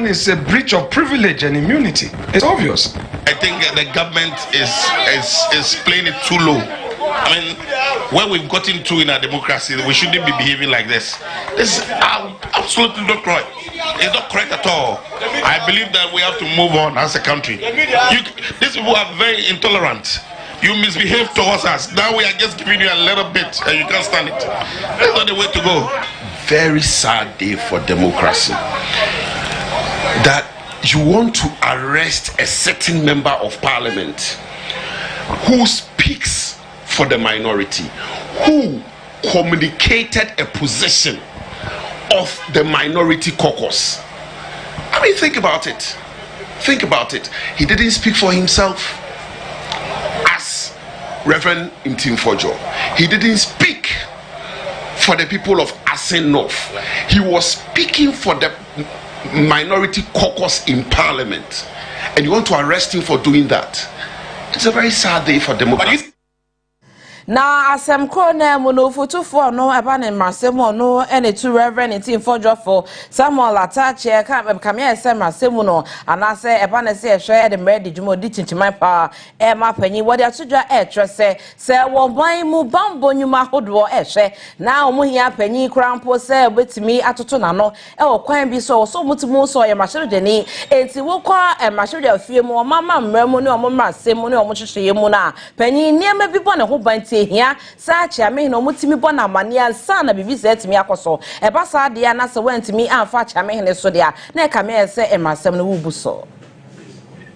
is a breach of privilege and immunity. It's obvious. I think the government is playing it too low. I mean, where we've gotten to in our democracy, we shouldn't be behaving like this. This is absolutely not correct. It's not correct at all. I believe that we have to move on as a country. These people are very intolerant. You misbehave towards us. Now we are just giving you a little bit and you can't stand it. That's not the way to go. Very sad day for democracy. That you want to arrest a certain member of parliament who speaks for the minority, who communicated a position of the minority caucus. I mean, think about it. Think about it. He didn't speak for himself as Reverend Ntimfojo. He didn't speak for the people of Asen North. He was speaking for the minority caucus in parliament. And you want to arrest him for doing that? It's a very sad day for democracy. Na asem krona mu no fotofo no eba ne masemo no ene tu Reverend Ntimfojo for Samuel Atache kam ya ese masemo no anase eba ne se ehwe de mredi djumo di tintiman pa e ma panyi wode atodwa ehwe se wo ban mu bambo nyuma hodo ehwe na omo hia panyi krampo se betimi atoto na no e wo kwan bi so mutimu so ye mahede ni enti wo kwa mahede afie mu mama mremu ne omo masemo ne omo hwehwe mu na panyi niam bi bo ne ho ban here search ya me no mutimi bona mania sa na bibi se timi akoso e ba sa de na se wantimi amfa cha me hene so de a na ka me se e masem no wubu so.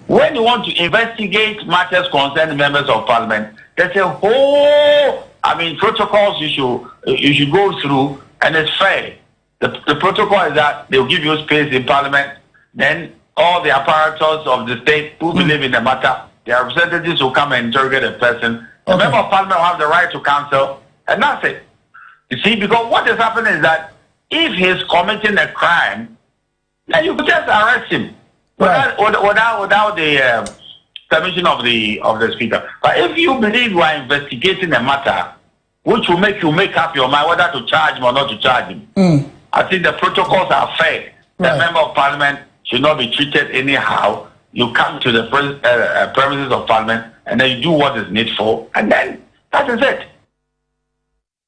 When you want to investigate matters concerning members of parliament, there's a whole protocols you should go through, and it's fair. The protocol is that they'll give you space in parliament, then all the apparatus of the state who believe in the matter, their representatives will come and interrogate a person. The member of parliament will have the right to counsel, and that's it. You see, because what is happening is that if he's committing a crime, then you could just arrest him without the permission of the speaker. But if you believe you are investigating a matter which will make you make up your mind whether to charge him or not to charge him, I think the protocols are fair. The member of parliament should not be treated anyhow. You come to the premises of parliament and then you do what is needful, and then that is it.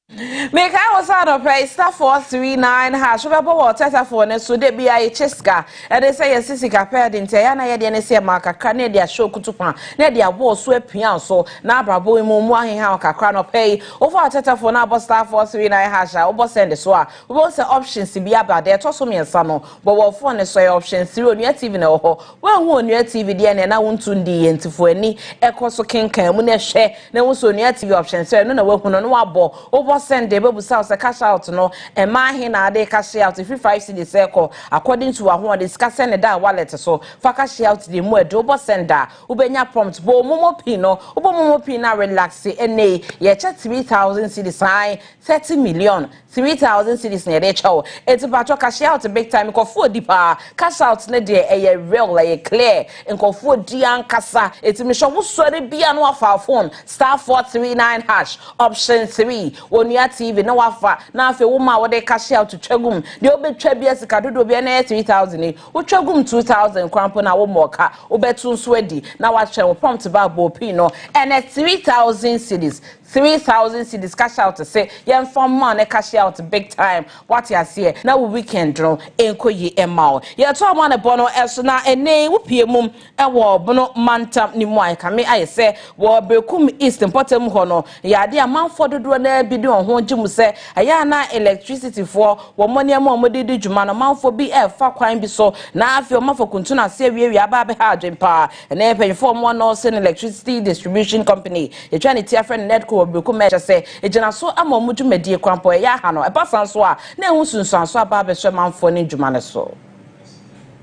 Make I was out of pay star 439 hash over water for ne so de bia cheska and they say sisika paired in tayana ye de ne se maka kane dia show kutupa na dia bo so apia so na abrabo mu mu ahen ha kakra no pay over water for na star 439 hash obo send so a obo say options bia ba de to so miensa no but wo phone ne so options 0 onua tv na ho we hu onua tv de ne na wontu ndi yentifo ani ekoso kenkan mu na hwe na wo so onua tv options no na we hu no wabo obo send the baby south cash out no e ma he na ade cash out if 5 cedi circle according to who discuss send that wallet so for cash out the mu edo bo sender ubenya prompt bo momo pin no ubo momo pin na relax ene ye che 3000 cedi sign 30 million 3000 cedis na dey chow eti patro cash out big time ko fu dipa cash out na dey e real like clear nko fu di ankasa eti me sho wo sori bia no afa phone star 439 hash option 3 onua TV na wafa na afi wo ma wo dey cash out twagum de obetwa bia sika dodo bia na 3000 wo twagum 2000 krampo na wo moka wo betu nso adi na wa hwe wo prompt ba bo pin no and 3000 cedis 3000 cedis cash out to say yen from man cash out big time what you see now weekend no enkoyi emao ye to man e bono eso na ene wo pie mum e wo bono mantam ni mu ai kame ai say wo bekum east importem ho no ya de amanfo dodo na bi de ho gimu say aya na electricity for wo money am o modidi djuma no manfo bi e fa kwan bi so na afi o mafo kuntu na se wie aba be ha adwempa na e penfo mo no se electricity distribution company e twa ne tia friend netco beku measure say ejina so amomudu medie kwampo ya ha no e pasan so a na ehu sunsun so aba be hwe manfo ne djuma ne so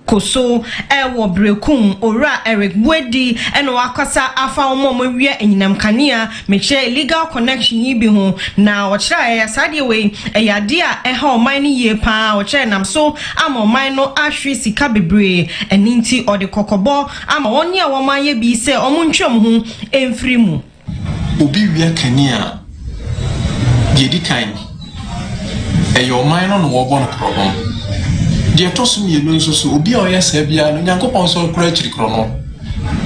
Koso ewo brekum ora Eric Wedi eno akasa afa omo wie enyinam kanea meche illegal connection yi bi ho na wo kira ya sade we eyade a eha oman ni ye pa wo kira nam so ama oman no ahwe sika bebre eninti ode kokobo ama woni a wo man ye bi se omo ntwam ho emfiri mu obi wie kanea de di kan eyo oman no wo bo no problem de toso mi elu nso so obi a oyesa bia no Nyankopon so kura chirikro no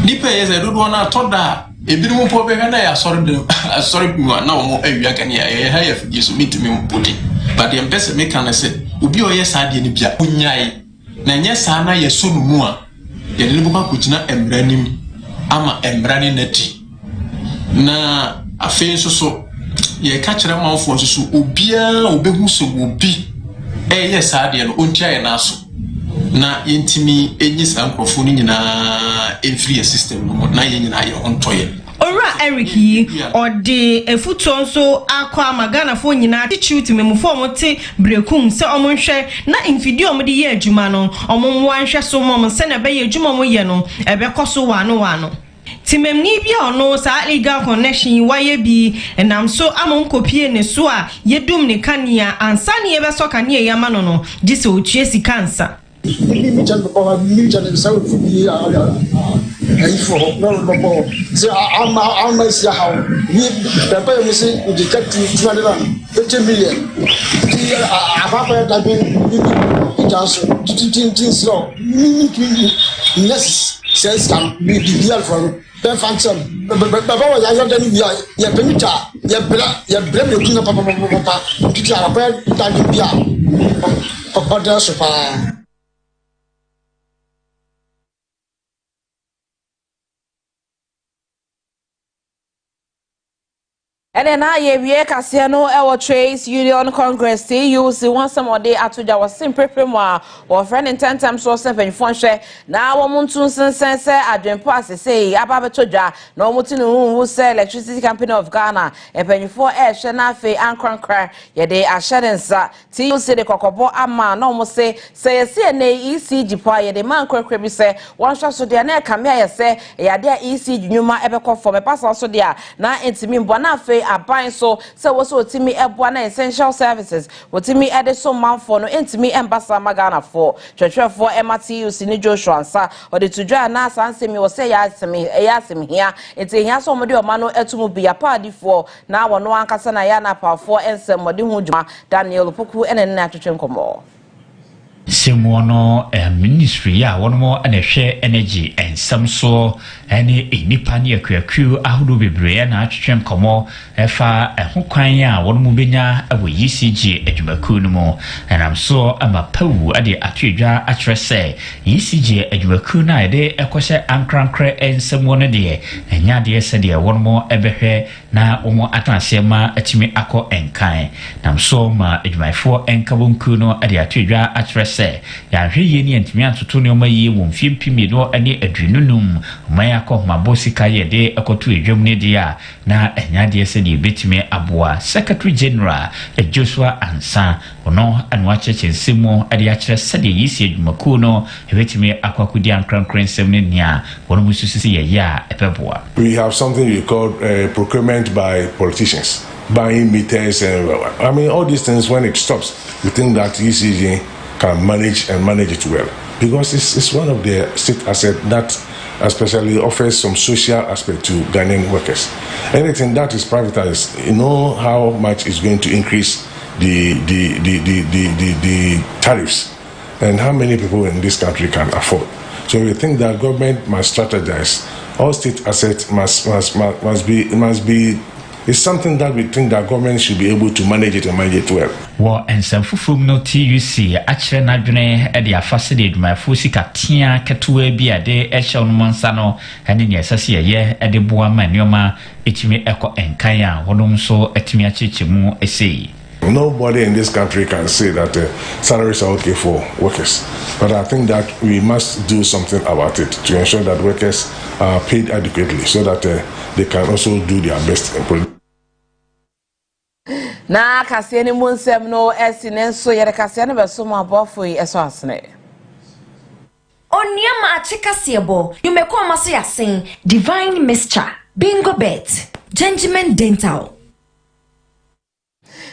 nipa yesa dodo na toda ebinom po be na ya asori na omo awia kan ya ha ya figi so mitimi mpodi but the empese me kan say obi oyesa de ni bia unyai na nyesa na yeso no mu a ye de buka kuchina emranim ama emrani nati na afei so ye ka kire manfo so obia obehu so obi yes ade no ontia ye na so na yentimi enyi sankrofo ni nyina every system no na ye nyina ye ontoye Ora Eric yi odi efuto nso akwa magana fo nyina tichuti memufo mote brekum se omonhwe na infidio omde ye adwuma no omonwa nhwe so mom se na be ye adwuma mo ye no ebe koso wano Timemni bia ono sa legal connection waye bi enam so amon kopie ne so a yedum ne kania ansa ne ye beso kania yama no gise otue sikansa mi channel ko mi channel sa fu bi ai fo no se ama sia how ni papa mi se o detect 250 million ti afafa da bi ni chance tin slow ni yes says can be the for the function baba wa ya da ni ya permita ya bra me kuna papa titi ara pa da bia papa da so pa And then I ye Casiano our Trades Union Congress TUC one some of the atuja was simple primo or friend in 10 times or 7 function now womuntu sense adwen pass say ababetoja no mutinu who say electricity company of Ghana e penifo e hwe na afi ankrankra ye de ahyedensa TUC de kokobo ama no mo say ye na ECG pa ye de man kwankra bi say one shot so de na kamia ye say ye de ECG nyuma ebekọ for me pass so de na entimi mbo na afi aban so woso otimi eboa na essential services otimi ede so manfo no entimi embasa magana for twetwefo MTUC ni Joshua Nsa ode tudwa na sansemi wo se ya asemi hia enti hia so mode o ma no etumu bia paadifo na wono ankasa na ya na pafo ensem mode hu djuma Daniel Poku ene na twetwe nkomo Semono ministry ya wono na hwe energy ensem so ene enipa ne akuaku ahodo bebre na atwetwe nkomo efa ehokwan ya wono mu benya awo ECG adwumaku no mu enam so amapawu ade atwedwa akyerese ECG adwumaku na ede ekose ankrankra ensem wono de enya de ese de wono mu ebehwe na omo atasema atimi akọ enkan nam so ma adwumaifo enkabonku no ade atwedwa akyerese ya hwe ye ni antimi atoto ne oma ye won fiempimi no ane adwununum oma akọ mabosika ye de ekoto edwam ne dia na enya de ese de betime aboa Secretary General Joshua Ansa ono anwa chechensimo ade akyerese de yisi adwumaku no ebetime akwakudi ankrankran ne nia wono mususisi ye ya epeboa. We have something we call procurement by politicians, buying meters, and I mean all these things. When it stops, we think that ECG can manage it well because it's one of the state assets that especially offers some social aspect to Ghanaian workers. Anything that is privatized, you know how much is going to increase the tariffs and how many people in this country can afford. So we think that government must strategize. All state assets must be. It's something that we think that government should be able to manage it and manage it well. Well, and some fufum no TUC actually na dwene e de afase de adwumafo sika tia ketewa bi ade e hye no mansano ene ne asase ye e de boa ma nioma etimi ekọ enkan a wonom so etimi achechemu esei. Nobody in this country can say that salaries are okay for workers. But I think that we must do something about it to ensure that workers are paid adequately so that they can also do their best in na kase ni munsem no esinenso yere kase ne beso mo abofo eso asene oniama achikasiebo yumeko amaso yasin divine mixture bingo bet gentleman dental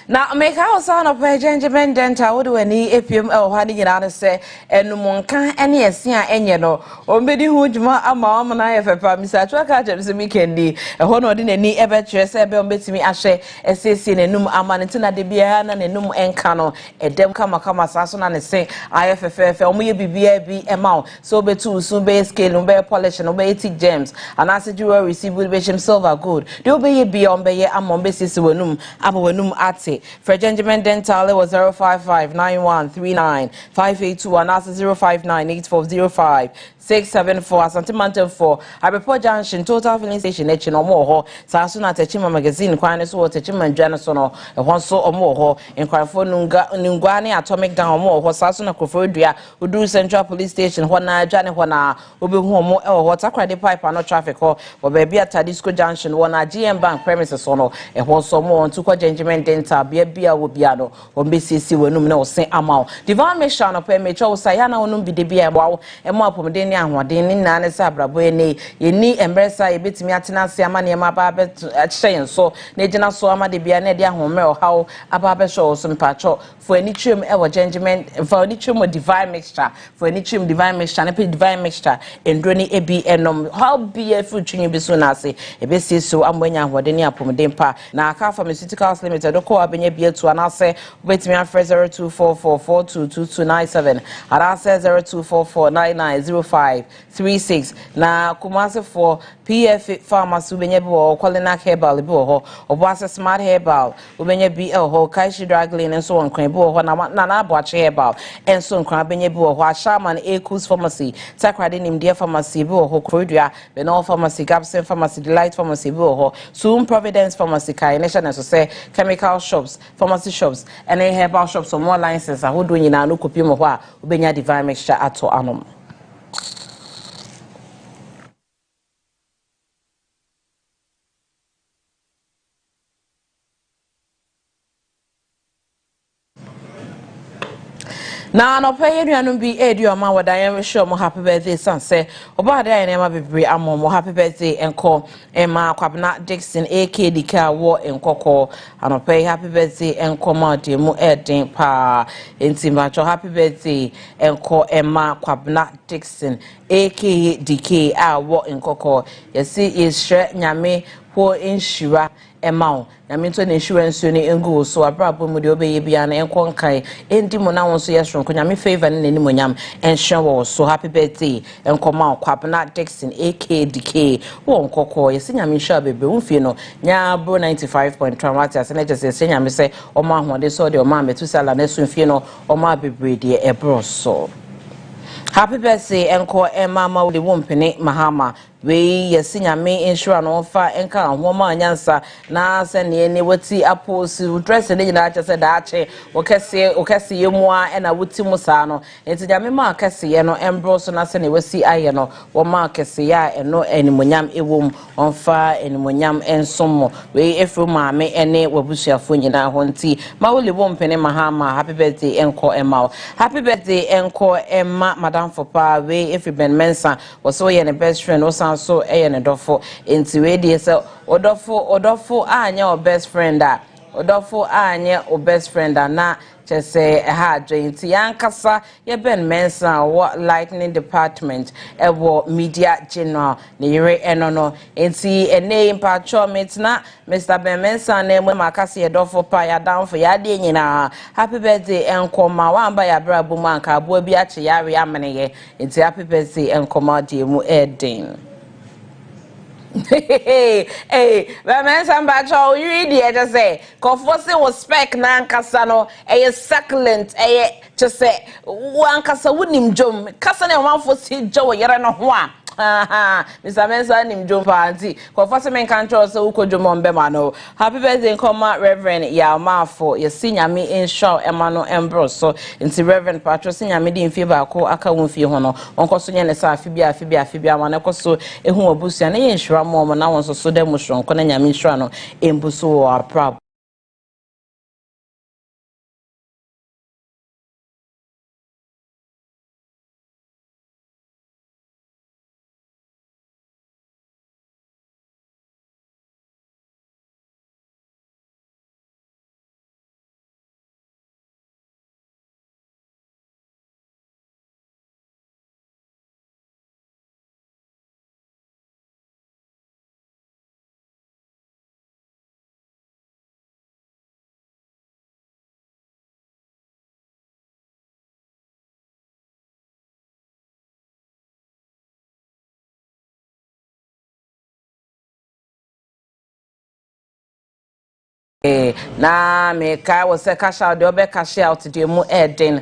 Na make house on of Benjamin Denta would when he APM or had it on say and Monka any esia enye no or medi hujma ama na efe pa Mr. Chwaka James Mikendi a hono di ni ebe dress ebe ombetimi ahye esesi nenum amantina de bia na nenum enka no edem kama saso na ne se IFFF omoye bibia bi ema so betu so be scale be polish no be 80 gems and as you will receive will be silver gold de obeye bia ombeye amon be sisi wenum abawenum ate for Benjamin Dental it was 05591395821 and that's 0598405 674 for Abepo Junction Total Filling Station echi no mo ho sa so na Techima magazine kwan so Techima dwane so no e ho so omo ho enkwafo nungwa ne atomic down omo ho sa so na Krofodua Udu Central Police Station ho na dwane ho na obehu omo e ho takrade pipe no traffic ho wo be bia Tadisco Junction wo na GM Bank premises so no e ho so mo ntu ko Benjamin Dental bia wo bia no o mbesisi wenum na o sen amaw Divine Mission no pe mecho wo sa ya na wonum bi de bia e bo e mo apomden ni ahoden ni na ne sa brabo ene yeni embresa yebetimi atena ase ama ne ma ba be ahyen so na gina so ama de bia na de ahomre o hawo aba be show so mpacho for any trim e wo Benjamin for any trim divine mixture for any trim divine mixture na pe divine mixture endro ni ebi enom how be a fruit twin bi so na ase e be si so amwanya ahoden ni apomden pa na aka pharmaceuticals limited ko abenya bi atu ana se betimi afre 0244222297 ara se 0244990536 na Kumasi for PF Pharmacy ubenya bi wo Colina Herbal bi wo ho oboase Smart Herbal ubenya bi ho Kaishi Dragline enso wonkran bi wo ho na aboache Herbal enso nkran benya bi wo ho Ashaman Ekus Pharmacy Takrade Nimdia Pharmacy bi wo ho Krodua Benol Pharmacy Gabson Pharmacy Delight Pharmacy bi wo ho Soon Providence Pharmacy Kai Nation so say chemical shops pharmacy shops and herbal shops so more licenses ahodo nyina no kopi mo ho a ubenya divine mixture ato anom. Na no pay nuanum bi edu ma wadan we show mo happy birthday san say oba da na ma bebre amom mo happy birthday enko Emma Kwabena Dixon AKDK wo enkoko anope happy birthday enko ma de mu eden pa entimba cho happy birthday enko Emma Kwabena Dixon AKDK wo enkoko yesi yesre nyame ho enhira emao na minto na insurance ni engu so abrabo mu de obeye bia na enko nkai endi mo na won so yesron ko nyame favor ni nani monyam enhwe wo so happy birthday enko ma Kwabena Dixon AKDK wo nkoko yesi nyame hwa bebe umfie no nya bro 95.1 watt ase na jese nyame se o ma ahode so de o ma metu sala na so mfie no o ma bebre de ebro so happy birthday enko Emma de wompene mahama we yesinyame insure no fa enka ahoma anyansa na se ne ne wati aposi dress ne nyina ache se daache okese yemu a na wuti musa no entinyame ma akese ye no embro so na se ne wasi aye no wo ma akese ya eno enimonyam ewom onfa enimonyam ensomo we efru maame ene wabusuafo nyina ho nti ma wole wompene mahama happy birthday enko Emma happy birthday enko Emma madam fopa we efri ben mensa so ye ne best friend so ne dofo enti we die se odofo anya o best friend a odofo anya o best friend na chese ha enti yankasa ye ben mensa what lightning department ewo media general ne yire eno no enti ene impacho metna Mr. Ben Mensa na emu makase ye dofo pa ya down for ya de nyina happy birthday enkoma wamba ya brabo manka abo bi ache yare amene ye enti happy birthday enkoma de mu eden. Hey, but man, somebody show you idiot. Just say, "Conforce was spec na nkasa no, succulent, just say, one kasa wunim jom, kasa ne one for si jow yere no ho a." Mr. Mensa nim jom party. Conforce men control so uko jom on bema no. Happy birthday, come Reverend Yamafo. Your senior me in show Emmanuel Embros. So, into Reverend Patrick senior me din favor ko aka wonfi ho no. Onko so nye ne sa afibia ma na koso ehu obusia na ye nhira mo na won so dem hron ko na nyame nhira no embuso wo aprab na me ka wo se cash out de obe cash out de mu eden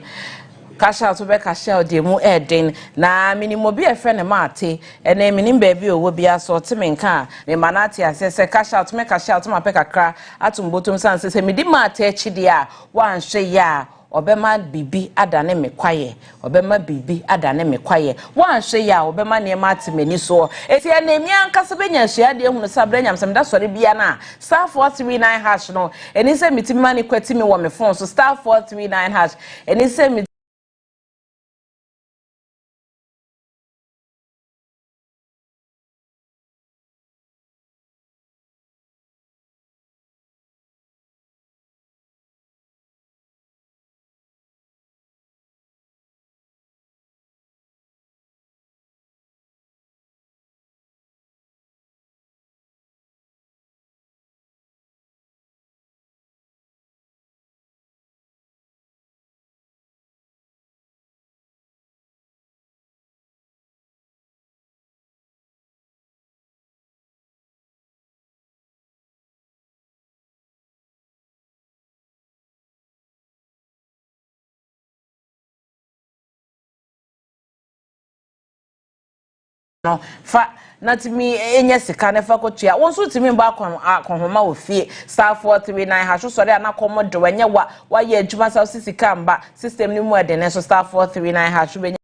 cash out obe cash out de mu eden na minimo bi e friend Maate ene minim ba bi owo bia so te me nka me manati asese cash out me cash out ma pe kakra atumbotum sanse se me di Maate achide a wan hwe ya obema bibi adane me kwaye obema bibi adane me kwaye wan hwe ya obema ne ma atemani so eti ene mi ankase benya hwea de ehunu sabre nyam sem da sori bia na star 439 hash no eni se mitimi mani kwati mi wo me phone so star 439 hash eni se no fa natimi enye sika ne fa kotua wonso timi mba akonhoma ofie star 439 ha so sori anakomo de wenye wa ye adwuma sa sika mba system ni mu ede ne so star 439 ha so benye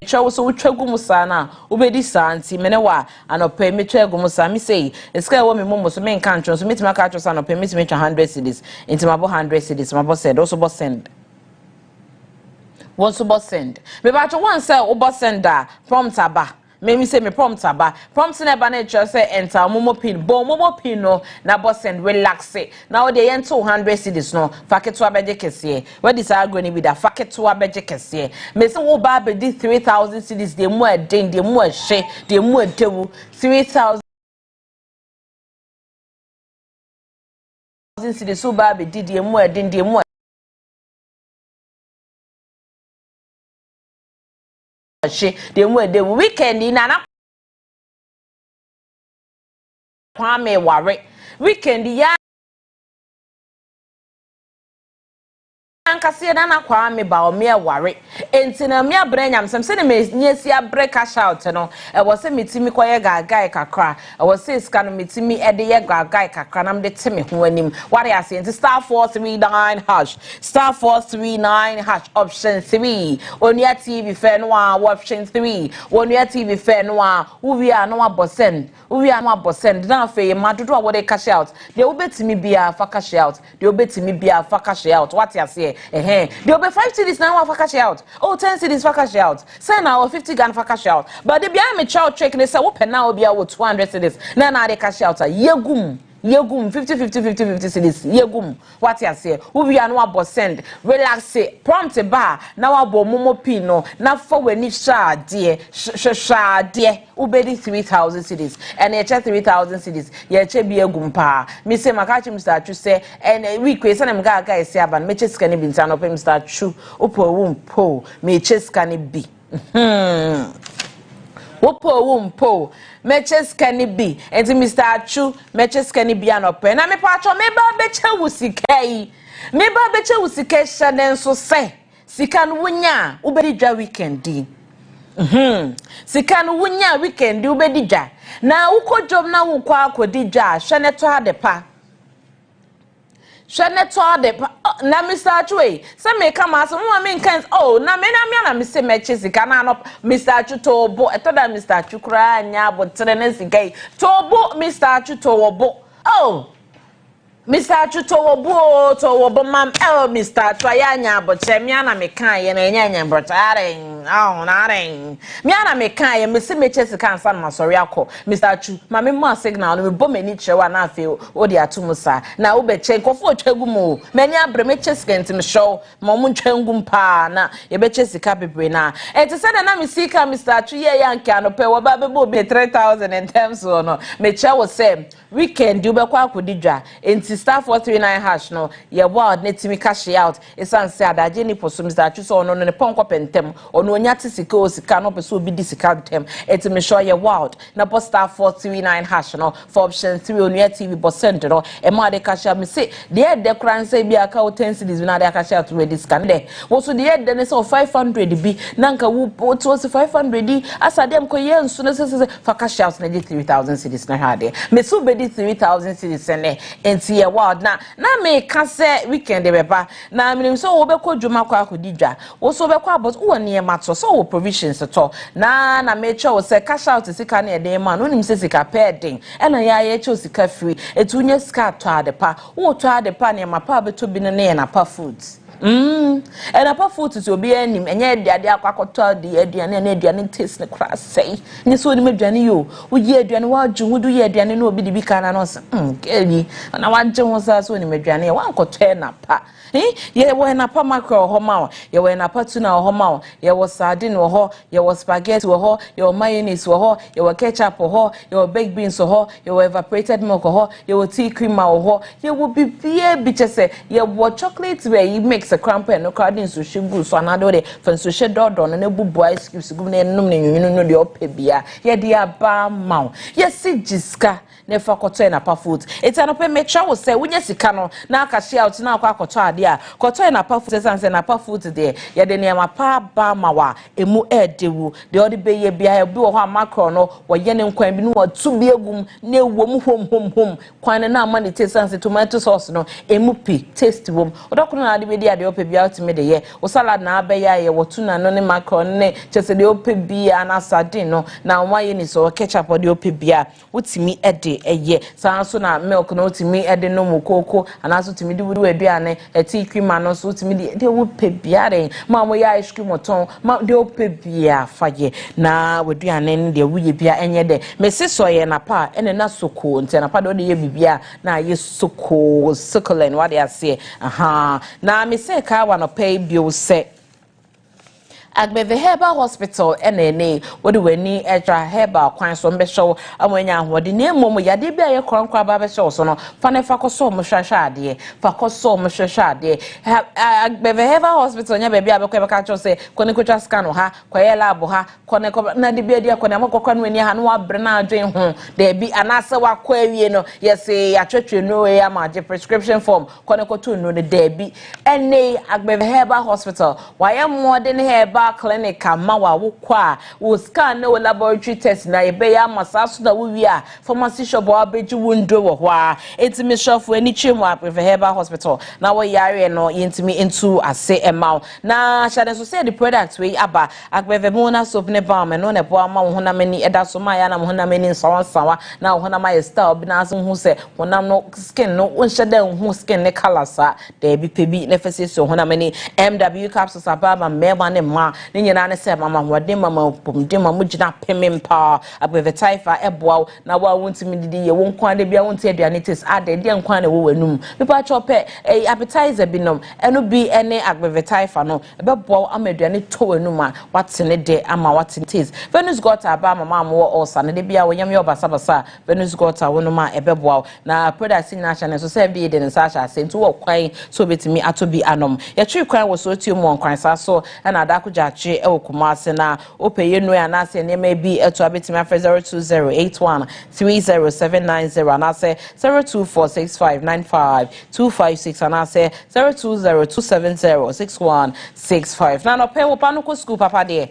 chawo so utwagu musana ubedi santi menewa anope metwagu musa mi sei eska wo me momo so me nka ntwo so metima ka atwo sa anope metime 100 cedis intima bo 100 cedis ma bo send also bo send won so bo send me ba to one say wo bo send da prompt aba me say me prompt aba prompt na ba na twa say enter momo pin bo momo pin no na bo send relax na wo de yen 200 cedis no faketo abeje kese we dis agro ni bi da faketo abeje kese me say wo ba be di 3000 cedis de mu aden de mu ahye de mu adewu 3000 cedis so ba be di de mu aden de mu ahye de mu adewu weekend na na kwame ware weekend ya ankase na na kwame ba o me ware enti na me abranyam sem se ne me nyesi abre cash out no e wo se metimi koye gagai kakra e wo se ska no metimi e de ye gagai kakra na me de teme ho anim ware ase enti star 439 hash star 439 hash option 3 Onua TV fe no a option 3 Onua TV fe no a uwi a no abosend uwi a no abosend na fe ma dodo a wo de cash out de wo betimi bia fa cash out de wo betimi bia fa cash out what ase there will be 5 cities now for cash out. Oh, 10 cities for cash out. Say now 50 gun for cash out. But the behind me child trick they say open now be out 200 cities. Now they cash out. Yegum 50 cities. Yegum. What you say? We are no about send. Relax it. Prompt bar. Now abo momo pino. Now for when it sha dear. Ubedi 3,000 cities. And ye 3,000 cities. Ye che be yegum pa. Me say makachi Mr. Chu say and we question them guy say aban me ches can be nsano pe Mr. Chu. Upo wumpo. Me ches can be. Wopo wumpo meches can be and Mr. Achu meches can be an open na me patcho me ba beche wusikai me ba beche wusike shaden so say sika no wunya ubedi dwa weekend di sika no wunya weekend ubedi dwa na uko job na wukwa akodi dwa hwe ne to adepa Shane de na Mr. Chue. Some may come as one mean can oh na me say matches can up Mr. Chutobo. I thought that Mr. Chukra and ya but tennis gay. Tobo Mr. Chutobo. Oh Mr. Chutobo to mam Mr. Trianya but Chemiana me kind and but naring. Miana me kind Miss Mitches can son Masoriako. Mr. Chu, Mammy Ma signal we bomb any show and I feel Odia Tumusa. Now be check of what Chegumo. Many are bremeches against him show Momun Chengum pa na ye betches the capi brina. And to send an amisika Mr. Chu yan can pay what Babu be 3,000 in terms or no. Mecha was say weekend do be quite kudija. Star 439 hash no ye wild net me cash out esan say adaje for some Mr. Chu so no ne ponko pentem ono nyati sika o sika no person obi di sika tem et me sure ye wild na post star 439 hash no for option 3 Onua TV percent no e ma de cash me say de kran say bi aka o 10 cedis na de cash out we discount de wo so de ne so 500 bi na nka wo to 500 di asa dem ko ye nso na say for cash out na 3,000 cedis na ha de me so be di 3,000 cedis ne enti wild na me ka say weekend de beba na me so wo be ko dwuma kwa akodidwa wo so be kwa but wo ne mato so wo provisions to na me che wo say cash out sika na de ma no nim say sika pending e na ya ye che sika free etunye sika to adepa wo to adepa ne ma pa be to bi ne na pa foods and apa food to be any and yet the aquacoto the edian and edian taste the crass say ni so ni medwane yo wo ye aduane wa dwu wo do ye aduane na obi de bi kana no se kelly na wa dje ho sa so ni medwane wa nkoto na pa ye wo na pa mackerel ho ma ye wo na pa tuna ho ma ye wo sardine ho ye wo spaghetti ho ye wo mayonnaise ho ye wo ketchup ho ye wo baked beans ho ye wo evaporated milk ho ye wo tea cream ho ye wo bibie bi chese ye wo chocolate where you mix a cramp and no carding so sugar so another day for so she dodo na bubu ice cubes go na num no de opebia ye dia ba ma ye si jiska ne fa koto na pa food eta no pe me twa wo say wonya sika no na akashi out na akwa koto ade a koto na pa food sense na pa food de ye de ne ma pa ba ma wa emu edewu de odi be ye bia bi wo ho macro no wo ye ne nkwan bi no wo tu bi egum na ewom hom kwan na ama ne taste sense tomato sauce no emu pi taste wom odokono na ade be dia de opebia out me de ye wo salad na abeya ye wo tuna no ne macro ne chese de opebia na sardine no na wa ye ni so ketchup de opebia wotimi ede eye sanso na milk no timi ede no mukoko anaso timi di wudu aduane tea cream no so timi de wo pebiare ma mo ya ice cream oton ma de wo pebia faye na waduane ne de wuye bia enye de mesiso ye na pa ene na soko nte na pa de ye bibia na ye soko succulent what they say aha na me say ka wa no pay bill say Agbeve Herbal Hospital NNA wodi wani extra herbal kwan so mbehwo amwanya ahode na emom yade bia ye kronkra ba behwo so no fa ne fa koso mo hwahwade fa koso mo hwahwade Agbeve Herbal Hospital nya bia abekwa beka cho se kone kotwa scan ha kwaye lab ha kone na de bia dia kone amakokwa no ani ha no abre na adwen ho de bi anase wakwa awie no yese atwetwe no we amaje prescription form kone kotu no de bi ene Agbeve Herbal Hospital waye modern herbal clinic amawa wo kwa wo scan na wo laboratory test na ebe ya masaso da wo wi a pharmacy shop wa beji wundo wo hwa etimi shop ani chemu Agbeve Herbal Hospital na wo yare no yentimi into ase emau na shade so say the product we aba Agbeve mona soap ne balm no ne bo ama wo honam ani eda so ma ya na wo honam ani sawa na wo honam ay style bi na so hu se honam no skin no wonhye da hu skin ne color sa da bi pebi ne fese so honam ani MW capsules ababa mema ne ma ne nyina ne se mama hwade mama pomde mama gina pemempa Agbeve taifa eboa na wa wontimi didi ye wonkwan de bia wonti aduane tes ade de nkwan na wo wanum pepa chope appetizer binom eno bi ene Agbeve taifa no ebeboa amaduane to wanum a watene de ama watene tes Venus got aba mama mo osa ne de bia wonyam yo basabasa Venus got wonum a ebeboa na product na channel so se bi de ne sa sha se ntu wo kwan so betimi atobi anom ye twi kwan wo so tio mo kwan sa so na adako jache e Kumase na opeye no anase neme bi eto abetimi afre 0208130790 anase 0246595256 anase 0202706165 na no pe wo pa no ko school papa de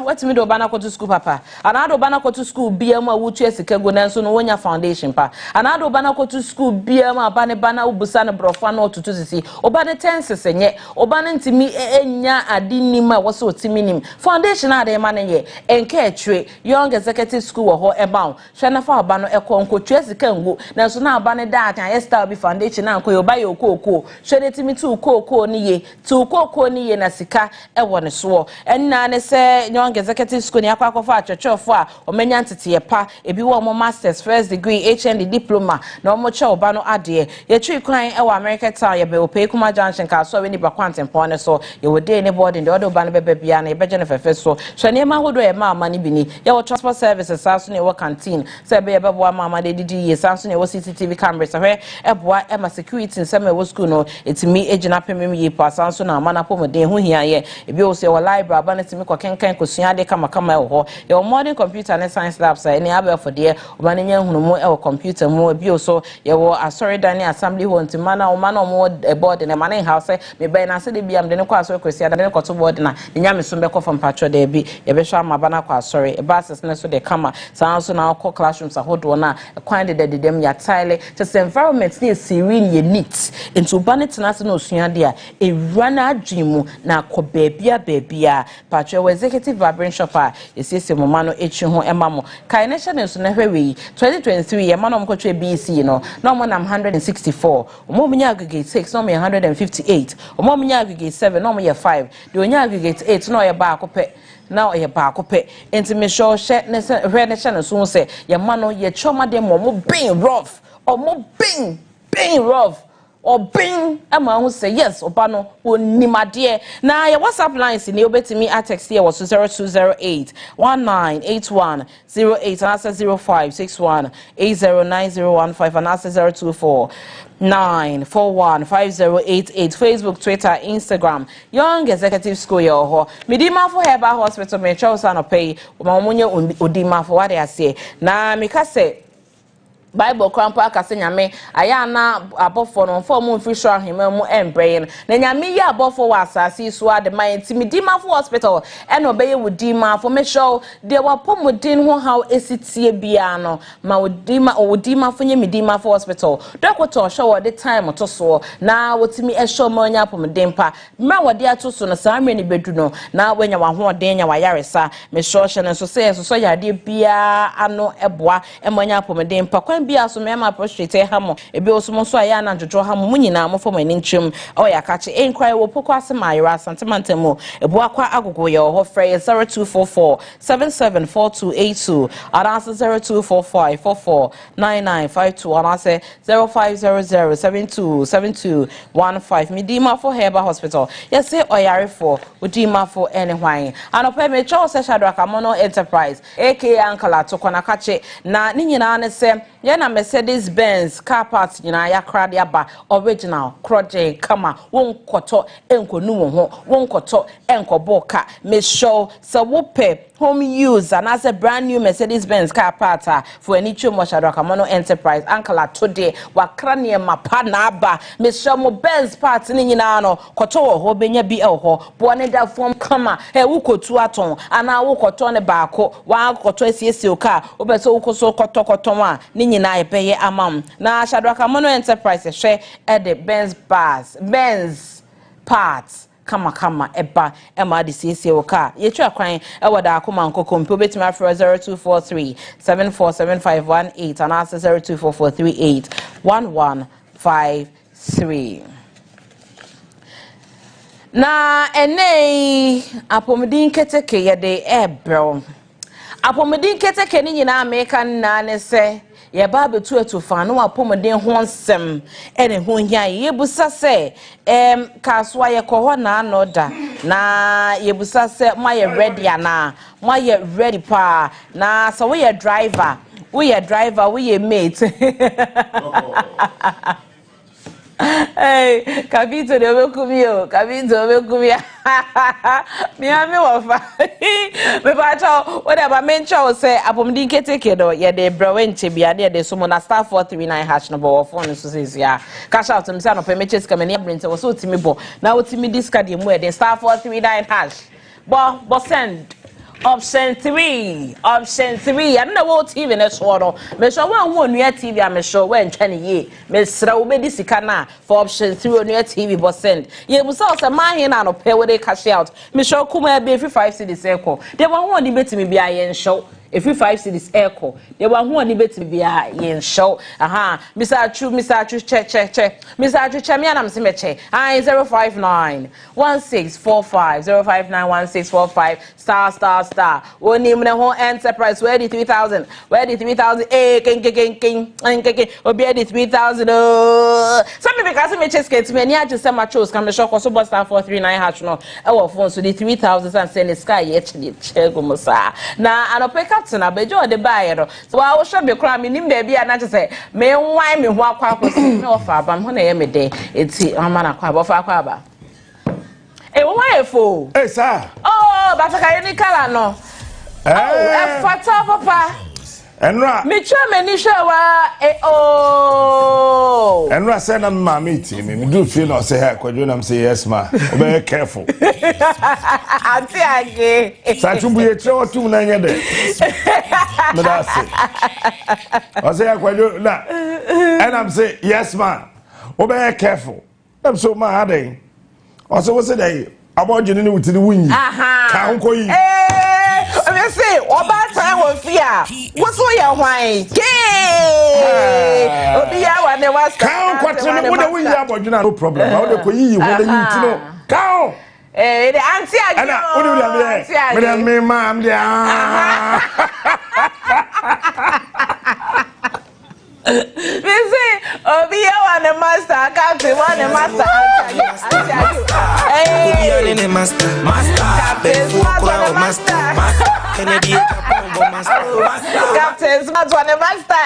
wetimi do ba na ko to school papa anado ba na ko to school bia mu awutu esika go na nso no wonya foundation pa anado ba na ko to school bia mu aba ne ba na ubusa ne brofa na otutu sisi oba ne tenses nye oba ne ntimi enya adinima wo so otimi foundation ade ma ne ye enka etwe young executive school wo ho eba hwe na fa oba no ekonko twe sika ngo na so na aba ne da atan ye style bi foundation na nko oba ye okoko hwe ne timi tu okoko ni ye tu okoko ni ye na sika ewo ne so enna ne se young executive school ni akwa akwa atwetwefo a omenya ntete pa ebi wo mo masters first degree HND diploma na omo che oba no ade ye twi kwan ewo America town ye be opay kuma junction ka so we ni ba kwantempo ne so ye wo dey ne boarding de odo ba no bebe bia na ye beje ne fefe so hwe ne ma hodo ye ma amani bi ni ye wo transport services aso ne wo canteen se be ye bebo ama de didi ye sanso ne wo CCTV cameras hwe eboa e ma security nsema wo school no etimi ejina pemem ye pa sanso na amana pomode hu hia ye ebi wo se wo library ba na timi ko kenkan kosua de kama e wo ho ye modern computer and science labs any able for there oba ne nya hunu mu e wo computer mu ebi wo so ye wo asori dan assembly ho ntimana o mana mo board ne mana house me be na se de biam de ne kwa asori kwesi ada ne ko to board na nya me so be ko from patro de bi ye be hwa ma bana kwa asori e bases ne so de kama sanso na ko classrooms ahodo na kwan de dem ya tile just environment ne serene ye neat into banet na se no sua de a e rana adwimu na ko bebia patro executive barbering shop yesese mama no echi ho emamo kai ne hye so na hwewe 2023 ye ma no mkotwe BC no na mo nam 164 omo munya aggregate 6 no mo 158 omo munya aggregate 7 no mo 5 de onya aggregate 8 no ye ba akopɛ na oye ba akopɛ enti me show hye ne hwe ne hye no so se ye ma no ye choma de mo bin rough omo bin rough or bing ama hu say yes oba no onimade na your WhatsApp lines ni obetimi a text here was 0208 198108 and answer 0561 809015 and answer 024 9415088 Facebook, Twitter, Instagram. Young Executive School yo Midima for Herbal Hospital me chosa no pay omamunye odima for what I say na me ka say Bible crampa akase nyame aya na abofo no fo mu mfiri hwa hema mu embrain na nyame ya abofo wa asase so ade man timidima for hospital e no beye wudima for me show de wa pomodin ho how esitie bia no ma wudima for nyamidima for hospital doctor show the time to so na wotimi e show ma nya pomodin pa ma wode ato so no samre ni bedu no na wanya wa ho den nya wa yaresa me show hye no so say so yade bia ano eboa e ma nya pomodin pa bia so mema prostrate hamo ebi osumo so aya na jojo hamo munyina mo fo mani ntwem o ya kache enkwai wo poko asema ayra santemantemo ebu akwa agogo ye ho frey 0244 774282 anasa 0245449952 anasa 0500727215 midima for Herbal Hospital yes say oyare for udima for anyhwan anope me cho se Shadraka Mono Enterprise aka Ankala to kona kache na ninyina ne se na Mercedes Benz car parts nyina ya krade aba original kroje kama wonkoto enkonu ho wonkoto enkoboka me show so wope home use and as a brand new Mercedes Benz car part for any chumo Shadraka Mono Enterprise Ankala today wakrane mapa na aba me show mo Benz parts ni nyina no koto ho benya bi ho bo ne da form kama he wukotu aton ana wukoto ne baako wa koto asiesie oka obeso wukoso koto a ni nyina epeye amam na Shadraka Mono Enterprise hwe e the Benz parts kama eba ema de siesie oka ye twa kwan e woda akoma nkoko mpe obetimi afro 0243 747518 and answer 0244381153 na enei apomdin keteke ye de ebro apomdin keteke ni nyina America na ne se ye ba betu atufa no apomden ho nsem ene ho hia ye busa se kaswa ye koho na anoda na ye busa se ma ye ready ana ma ye ready pa na so we ye driver we ye mate Hey, Capito de Ocumio, Capito de Ocumia. Miami wafa. Me bacho whatever mention say upon the ketekedo ye de brawenche bia de sumo na star 439 hash no bo phone so says ya. Cash out me say no permits come na brint so timi bo. Na otimi discard mu e de star 439 hash. Bo send option 3 I don't know what TV na so no me so wan hu onua TV am so wan twa ne ye me sra wo be di sika na for option 3 onua TV bo send ye bu so say man he na no pay we dey cash out me so kuma be 5 cedis echo dey wan hu oni betimi bia ye show if 5 cedis echo dey wan hu oni betimi bia ye show aha Mr. Chu check Mr. Chu che me anam se me che 059 1645 059 1645 star oni mne ho enterprise where the 3000 eh king obi the 3000 some because me chase get me ni age say ma chose come show so star 439 hatch no e wo phone so the 3000 and send the sky ye che go mo sa na anope captain abejo de buy no so wa wo show be kra me nim bia na che say me nwan me ho akwa akosi me offer aba ho na ye me de eti ama na kwa offer akwa aba why for? Hey, sir. Oh, but I can't call no. Oh, fata papa. Enra. Me chwa me ni showa oh. Enra said I'm my meeting. Me do feel no say her kwadwo nam say yes ma. Be careful. Auntie age. Sa chumbu ye trewo tum na nye de. Me da say. O say her kwadwo na. And I'm say yes ma. Be careful. I'm so mad eh. Also what's it day? About you know to the win. Aha. Can't I say, oba time was fear. What's all your wine? Obi wa ne was can't question what the win about you no problem. How the koyi when you know. Count. The auntie again. What do you have? Me ma'am there. Me say, Obi wa ne master, captain wa ne master. Hey, ne master, captain wa master. Kennedy master. Captain smart wa ne master.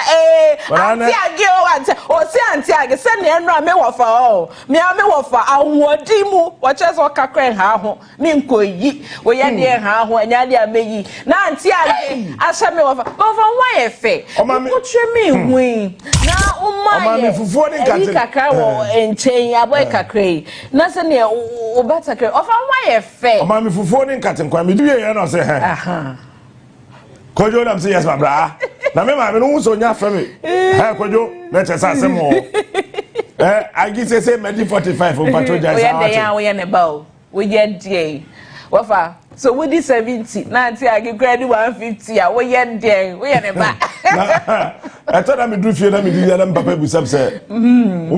Auntie agio ante. O si auntie age se ne enra me wo fa o. Me wo fa awodi mu. Wo che so kakran ha ho. Me nkoyi. Wo ye de ha ho anya de ameyi. Na auntie age asha me wo fa. Wo fa wa ye fe. Wo twe me hu. Na umma me fufuo ni nkate kakra wo enchen aboy kakra na se ne o bata kakra ofa wa ye fe o ma me fufuo ni nkate kwa me duye ye na se he aha kojo na say yes ma bra na me ma me no so nya fa me ha kojo na che sa asem ho agi say me di 45 o patrol jai sa we ya we ne ba o we ye die wafa so we di 70 na anti agi grade 150 a we ye die we ye ne ba I thought I'm a do fear, I'm a do them, Papa Busam said, I'm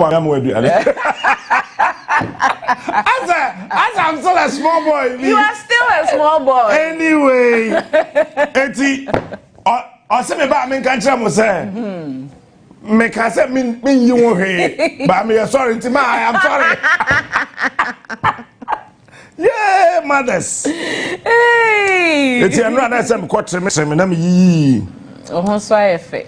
as I'm still a small boy. You are still a small boy. Anyway, Eti, or say about me can't tell me, say, make I say, mean you won't hear, but I'm sorry, Tima, I'm sorry. Yeah, mothers. Hey, it's another some quarter, Mr. Oh, so I fe.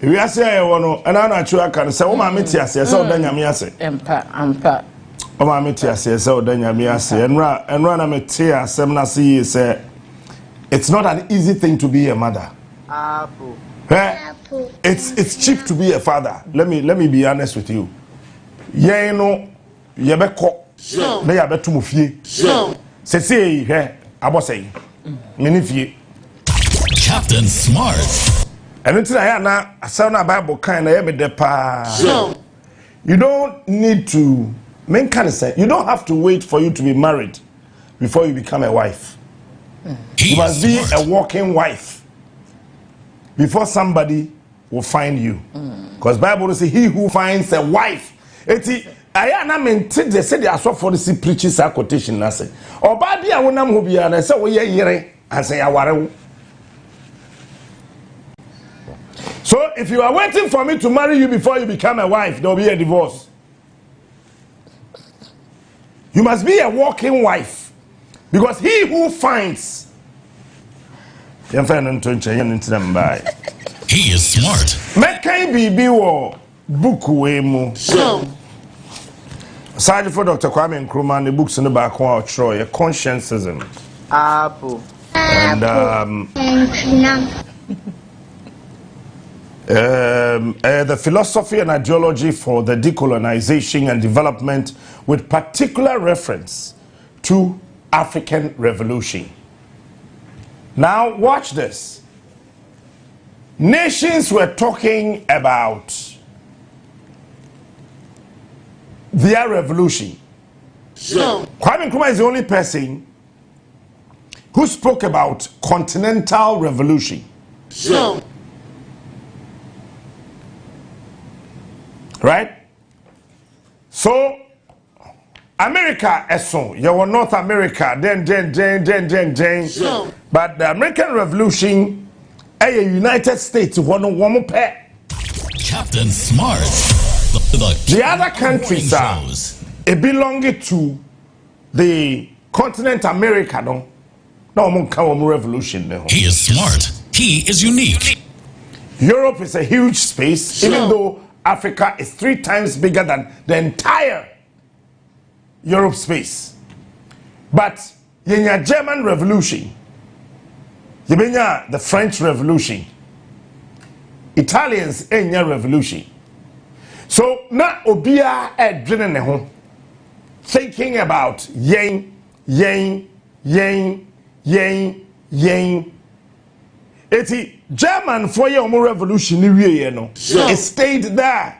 We are say wono ana na chu aka say wo ma meti ase say oda nyame ase. Ampa. O ma meti ase say oda nyame ase. Enra na meti asem na say say it's not an easy thing to be a mother. Apple. It's cheap to be a father. Let me be honest with you. Ye no ye be ko. Na ye be tumu fie. Say abosai. Meni fie. Captain Smart. And until I na sound a Bible kind of you don't need to make kind of sense. You don't have to wait for you to be married before you become a wife. You must be a walking wife before somebody will find you. Because Bible says he who finds a wife. I na maintain they say they are so for the preaches a quotation na say. Oba bia wonam ho bia na say wo ye yere and say aware. So if you are waiting for me to marry you before you become a wife, there will be a divorce. You must be a walking wife. Because he who finds... He is smart. Mekai bibi wo book we mu. Aside for Dr. Kwame Nkrumah, the books in the back one show conscientism. Apple. And the philosophy and ideology for the decolonization and development with particular reference to African revolution. Now watch this. Nations were talking about their revolution. Kwame Nkrumah is the only person who spoke about continental revolution. Right? So America is so you were North America, then. But the American Revolution, a United States, one pair. Captain Smart. The other countries are belonging to the continent America, no revolution. He is smart. He is unique. Europe is a huge space, even though Africa is 3 times bigger than the entire Europe space. But yenya German Revolution, yenya the French Revolution, Italians enya Revolution. So na obia edwene ne ho thinking about yen. Eti German for your revolution it stayed there.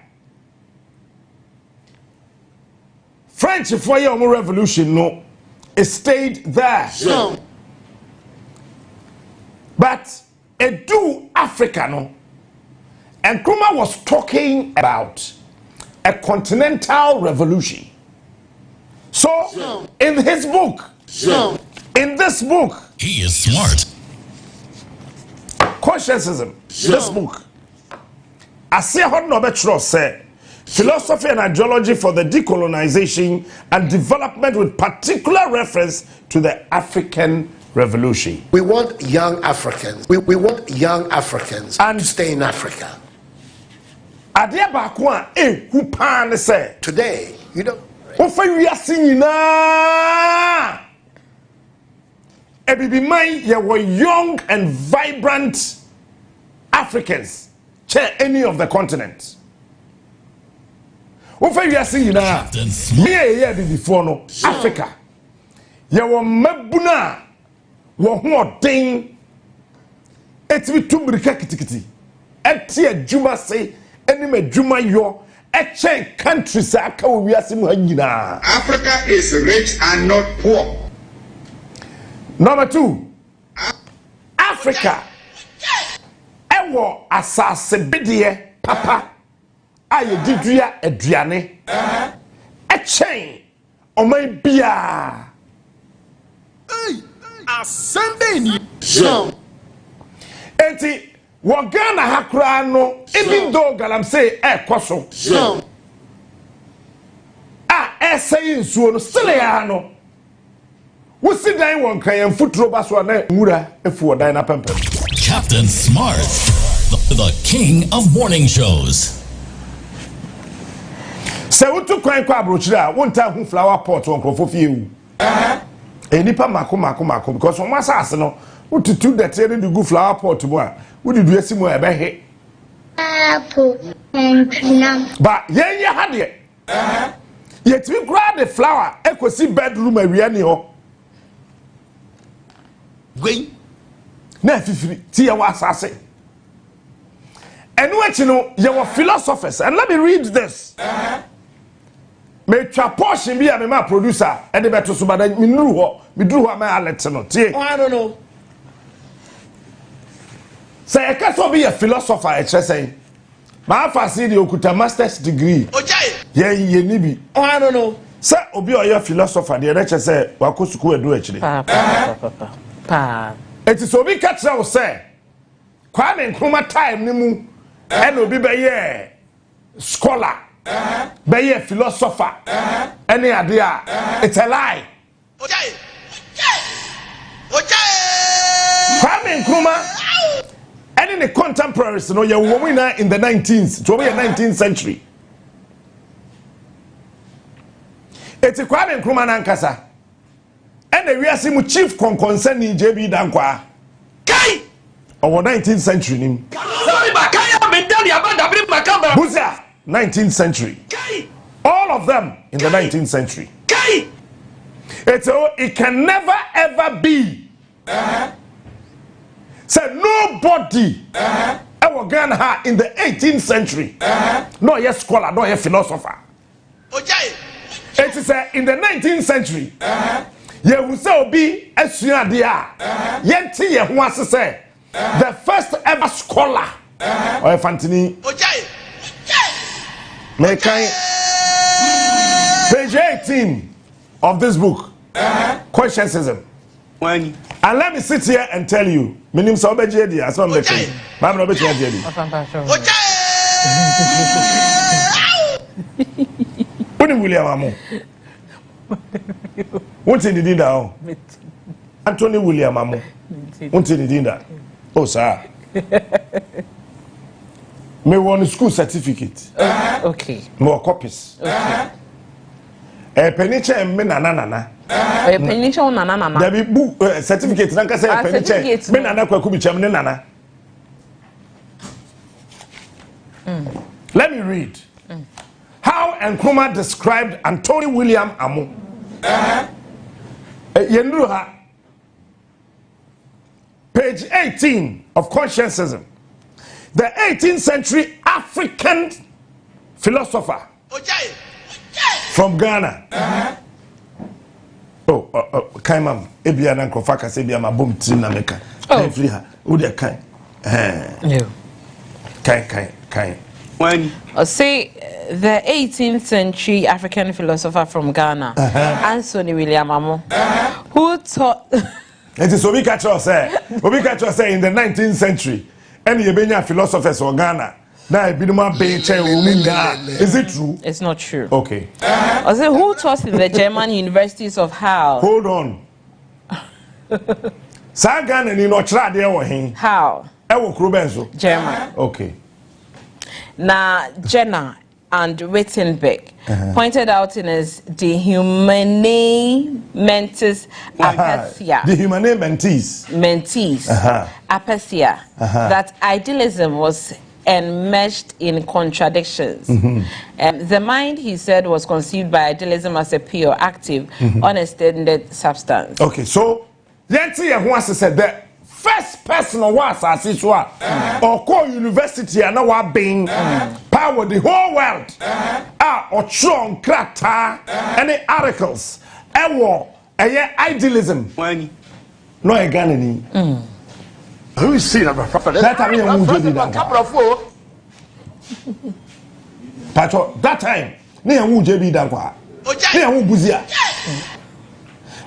French for your revolution it stayed there. But do Africa and Nkrumah was talking about a continental revolution. So in his book, in this book, he is smart. Conscientism, this book, I say how no better say philosophy and ideology for the decolonization and development with particular reference to the African revolution. We want young Africans. We want young Africans to stay in Africa. Today, you don't. There were young and vibrant Africans, chair any of the continent. Before no Africa, there were mebuna, were ding, etimi tumbrika kitikiti, etia juma say, enime juma yo. Countries Africa is rich and not poor. Number 2, Africa. Ewo asase bidie papa aye didua aduane. Echen oman bia. Asande ni. Enti Wagana hakra no even though galam say kwaso say nsuo no still ya no wo si dan won kan futuro ba so na mura efu dan na pempem. Captain Smart, the king of morning shows. Se wutu kwan kwa abrochira wonta hu flower pot won krofo fie enipa mako because on masase no ututu that the good flower pot mu a we did you see mo ebe he apple and but yen ya hade yet we grab the flower ekosi bedroom awia ni ho we na fifiri ti ya wasase enu achi no your philosophers and let me read this me twa portion bi a me ma producer e de beto so bada me nuru ho me duru ho ma alert no tie I don't know. Say a caso be a philosopher at say. My fancy the okuta master's degree. Okay. Yeah, ye nibi. I don't know. Say obi o your philosopher the lecture say wako suku edu actually. Pa. It is obi catch now say. Kwame Nkrumah time ni mu and obi be ye scholar. Be ye philosopher. Any idea? It's a lie. Okay. Okay. Kwame Nkrumah any the contemporaries no you woman in the 19th to be 19th century. It's a Kwame Nkrumah Nankasa. And the real chief concern in JB Dankwa. Kai! Our 19th century name. Buza, 19th century. All of them in the 19th century. It can never ever be. Say nobody ever gone her in the 18th century. No a scholar, no a philosopher. It is in the 19th century. You will say be a suadia. Yenti ye wants to say the first ever scholar or a fantini. Page 18 of this book, Conscientism. And let me sit here and tell you, my name is Obejedi. I saw him making. My name is Obejedi. What is William Amo? What's in the dinner? Anthony William Amo. What's in the dinner? Oh, sir. Me want a school certificate. Okay. More copies. Okay. Peniche and menana. Peniche on nana. There be book certificate. Nanka say peniche. Menana kwakubi chamne nana. Let me read how Nkrumah described Anthony William Amo. Yendruha. Page 18 of Conscientism. The 18th century African philosopher from Ghana. Kaimam, Ebiana Krofaka Sebiama Boom Tinameka. Oh, free her. Udia Kai. Kai. When say the 18th century African philosopher from Ghana, Anthony William Amo, who taught. It is Obikacho say in the 19th century. Any Ebenya philosophers or Ghana. Is it true? It's not true. Okay. I say who taught in the German universities of how? Hold on. Sagan and Inotra there were him. How? Ewo Krubenzo. German. Okay. Now Jenner and Wittenberg pointed out in his De Humanae Mentis Apatheia. De Humanae Mentis. Apatheia. That idealism was enmeshed in contradictions. The mind, he said, was conceived by idealism as a pure, active, unextended substance. Okay, so Yanti wants to say that first person was as it was or call university and now being power the whole world or strong krata any articles idealism no a Ghanaian. Who is seen about that time that time near who JB Dankwa near who Buzia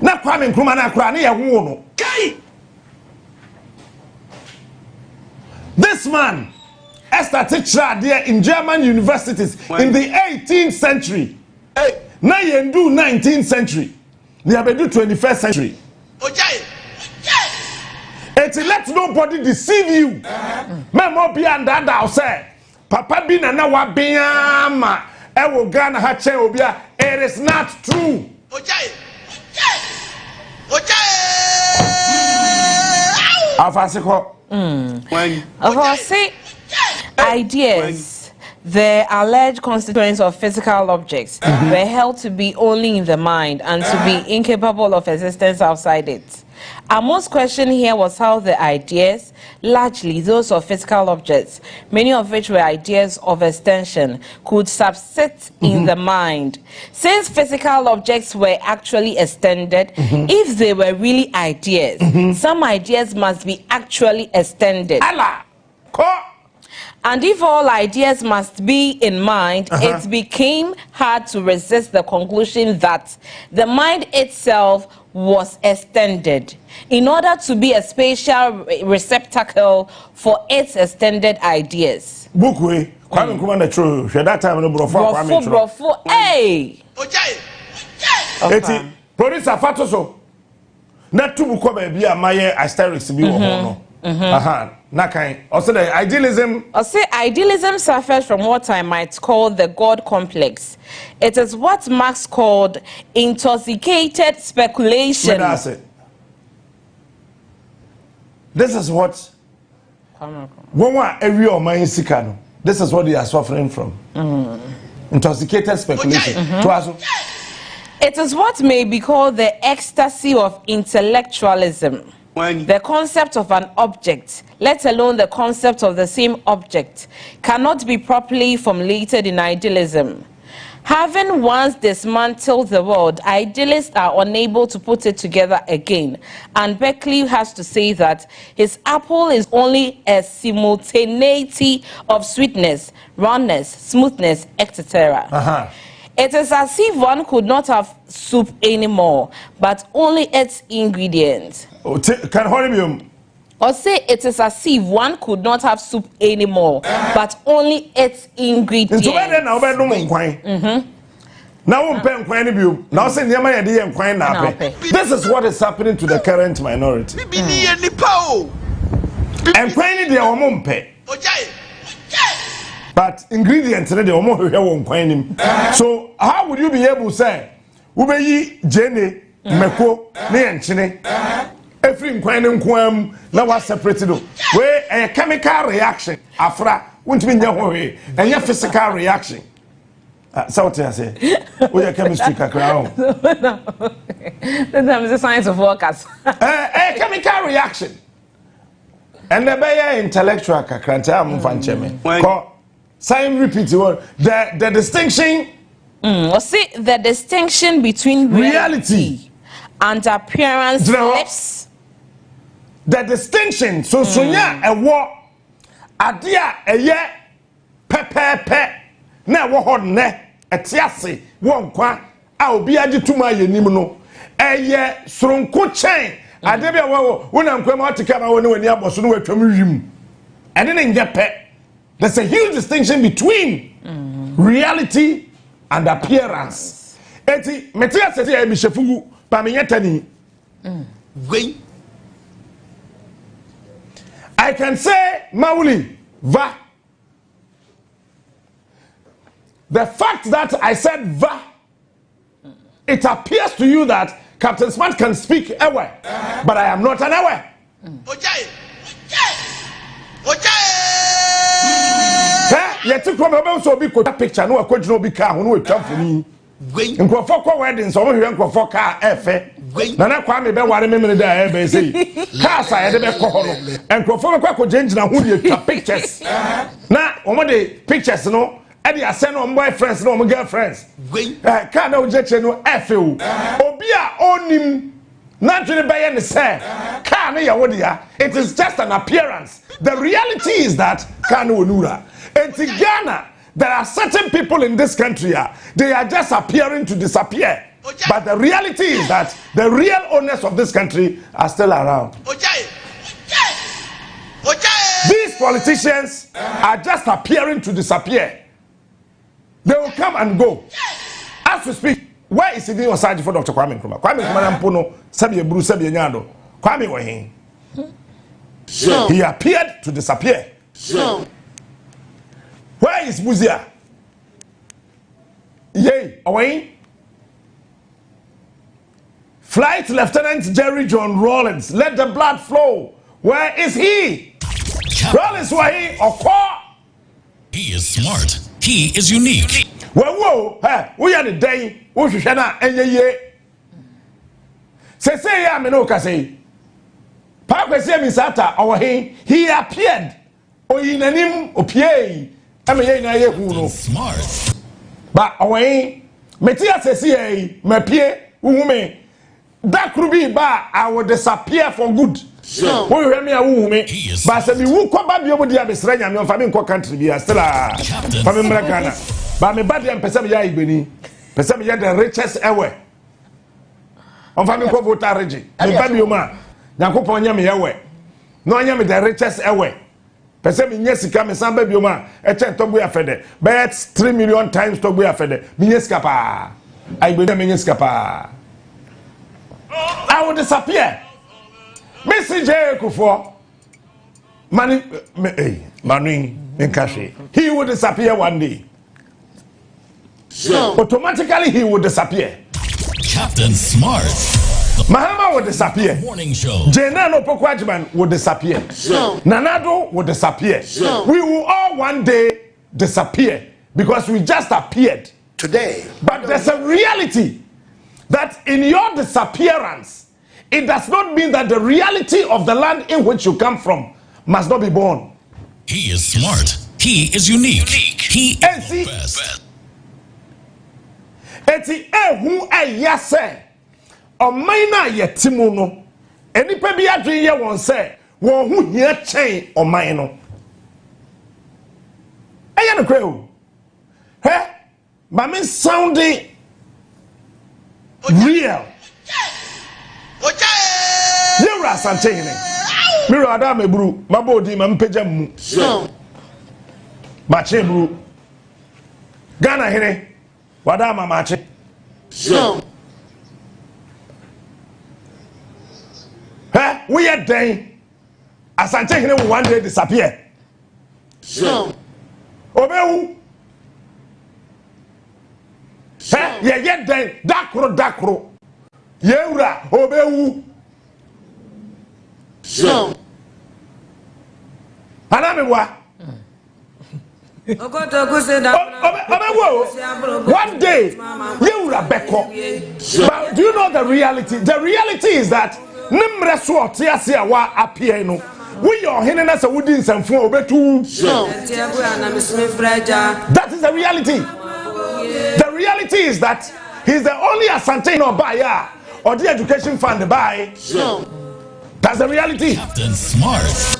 not Kwame Nkrumah na kra near who. This man started there in German universities in the 18th century. Now you do 19th century. They have do 21st century. It let nobody deceive you. Memo be and that I'll say. Papa bin and now be ama. Ewo Ghana hache obia. It is not true. Afasiko. See, ideas, the alleged constituents of physical objects, were held to be only in the mind and to be incapable of existence outside it. Our most question here was how the ideas, largely those of physical objects, many of which were ideas of extension, could subsist in the mind. Since physical objects were actually extended, if they were really ideas, some ideas must be actually extended. And if all ideas must be in mind, it became hard to resist the conclusion that the mind itself was extended in order to be a spatial receptacle for its extended ideas. Kwame Nkrumah na true. That time no brofo. Hey. Eti producer Fatoso. Na tubu ko ba bia maye asterisk bi wo ho no. Nakai. Also the idealism. Idealism suffers from what I might call the God complex. It is what Marx called intoxicated speculation. This is what this is what they are suffering from. Intoxicated speculation. It is what may be called the ecstasy of intellectualism. The concept of an object, let alone the concept of the same object, cannot be properly formulated in idealism. Having once dismantled the world, idealists are unable to put it together again. And Berkeley has to say that his apple is only a simultaneity of sweetness, roundness, smoothness, etc. It is as if one could not have soup anymore, but only its ingredients. Can hold Or say it is as if one could not have soup anymore, but only its ingredients. This is what is happening to the current minority. But ingredients so how would you be able to say ubeyi jene meko ne enchine every nkwan na wa separate do we a chemical reaction afra won't be nya and a physical reaction so what I say we are chemistry kakra that is the science of workers. A chemical reaction and the be intellectual kakra nta am fa ncheme Sign repeat the distinction. See the distinction between reality and appearance. Lips. The distinction. So sonya a war adia a ye pepe na wo ho ne etiase won kwa a obi age tuma ye nim no eye soronko chen ade bia wo wonam kwa ma otika ma wo ne wani aboso no watwam wim ene ne nje pe. There's a huge distinction between reality and appearance. Eti metia seti e bishefu pa menyetani. I can say Mauli va. The fact that I said va, it appears to you that Captain Smart can speak ewe, but I am not an ewe. Yet to come about so big picture, no no be car, no come for me. In Quafoco weddings, or you for car, F. Nana Kwame be worry me there, say. Cars I had a call, and Quafoco change now who you pictures. Now, on the pictures, no, Eddie, I send on boyfriends, no, my girlfriends. Can't no jet no F. Obia on him. Naturally, by any say, it is just an appearance. The reality is that Kanu Onura. In Ghana, there are certain people in this country, they are just appearing to disappear. But the reality is that the real owners of this country are still around. These politicians are just appearing to disappear. They will come and go. As we speak, where is he on side for Dr. Kwame Nkrumah? Kwame Nkrumah Mpono, Sabi Bru, Sabi Nyando. Kwame Wahin. He appeared to disappear. Where is Muzia? Yay, away. Flight Lieutenant Jerry John Rawlins, let the blood flow. Where is he? Rawlins, why or call? He is smart. He is unique. Well, whoa, we are the day, we should not end ye. Say, I'm no Cassie. Papa Semisata, our he appeared. O in a name, o Pierre. I mean, who smart. But away, Metia says, my Pierre, woman, that could be bad. I will disappear for good. So, we hear me a woman, but I who come back over the Abisrania and your family country, we are still a family Ghana. But my body and Pesamia Ibeni, Pesamia the richest ever. On family Vota Regi, and Fabioma, Nakoponia me away. No, I am the richest ever. Person Minyesika me samba bioma e chen to boya fede bet 3 million times to boya fede Minyeska pa I be Minyeska pa I will disappear. Message Kufo He will disappear one day. So automatically he will disappear. Captain Smart. Mahama will disappear. Morning show. Jenano Pokwajiman will disappear. Nanado will disappear. We will all one day disappear because we just appeared today. But there's a reality that in your disappearance, it does not mean that the reality of the land in which you come from must not be born. He is smart. He is unique. He is the best. Eti ehu ayase omaina yetimu no enipa bi adwen ye won se won hu hia chen oman no eye no kweo he mame sounding real Yura Santene Miro Adam Ebru Mabodi Mampeja mu Maakye Ebru Ghana Hene Wadama Maakye we are dying Asante Hene will one day disappear Obewu ye dying Dakro Yura Obewu Anamwa one day you will beko. But do you know the reality? The reality is that nimre so tiasia wa apia no we your hinena se wudi nsamfu obetu. That is the reality. The reality is that he's the only Asante no buyer or the education fund buy. That's the reality. Captain Smart.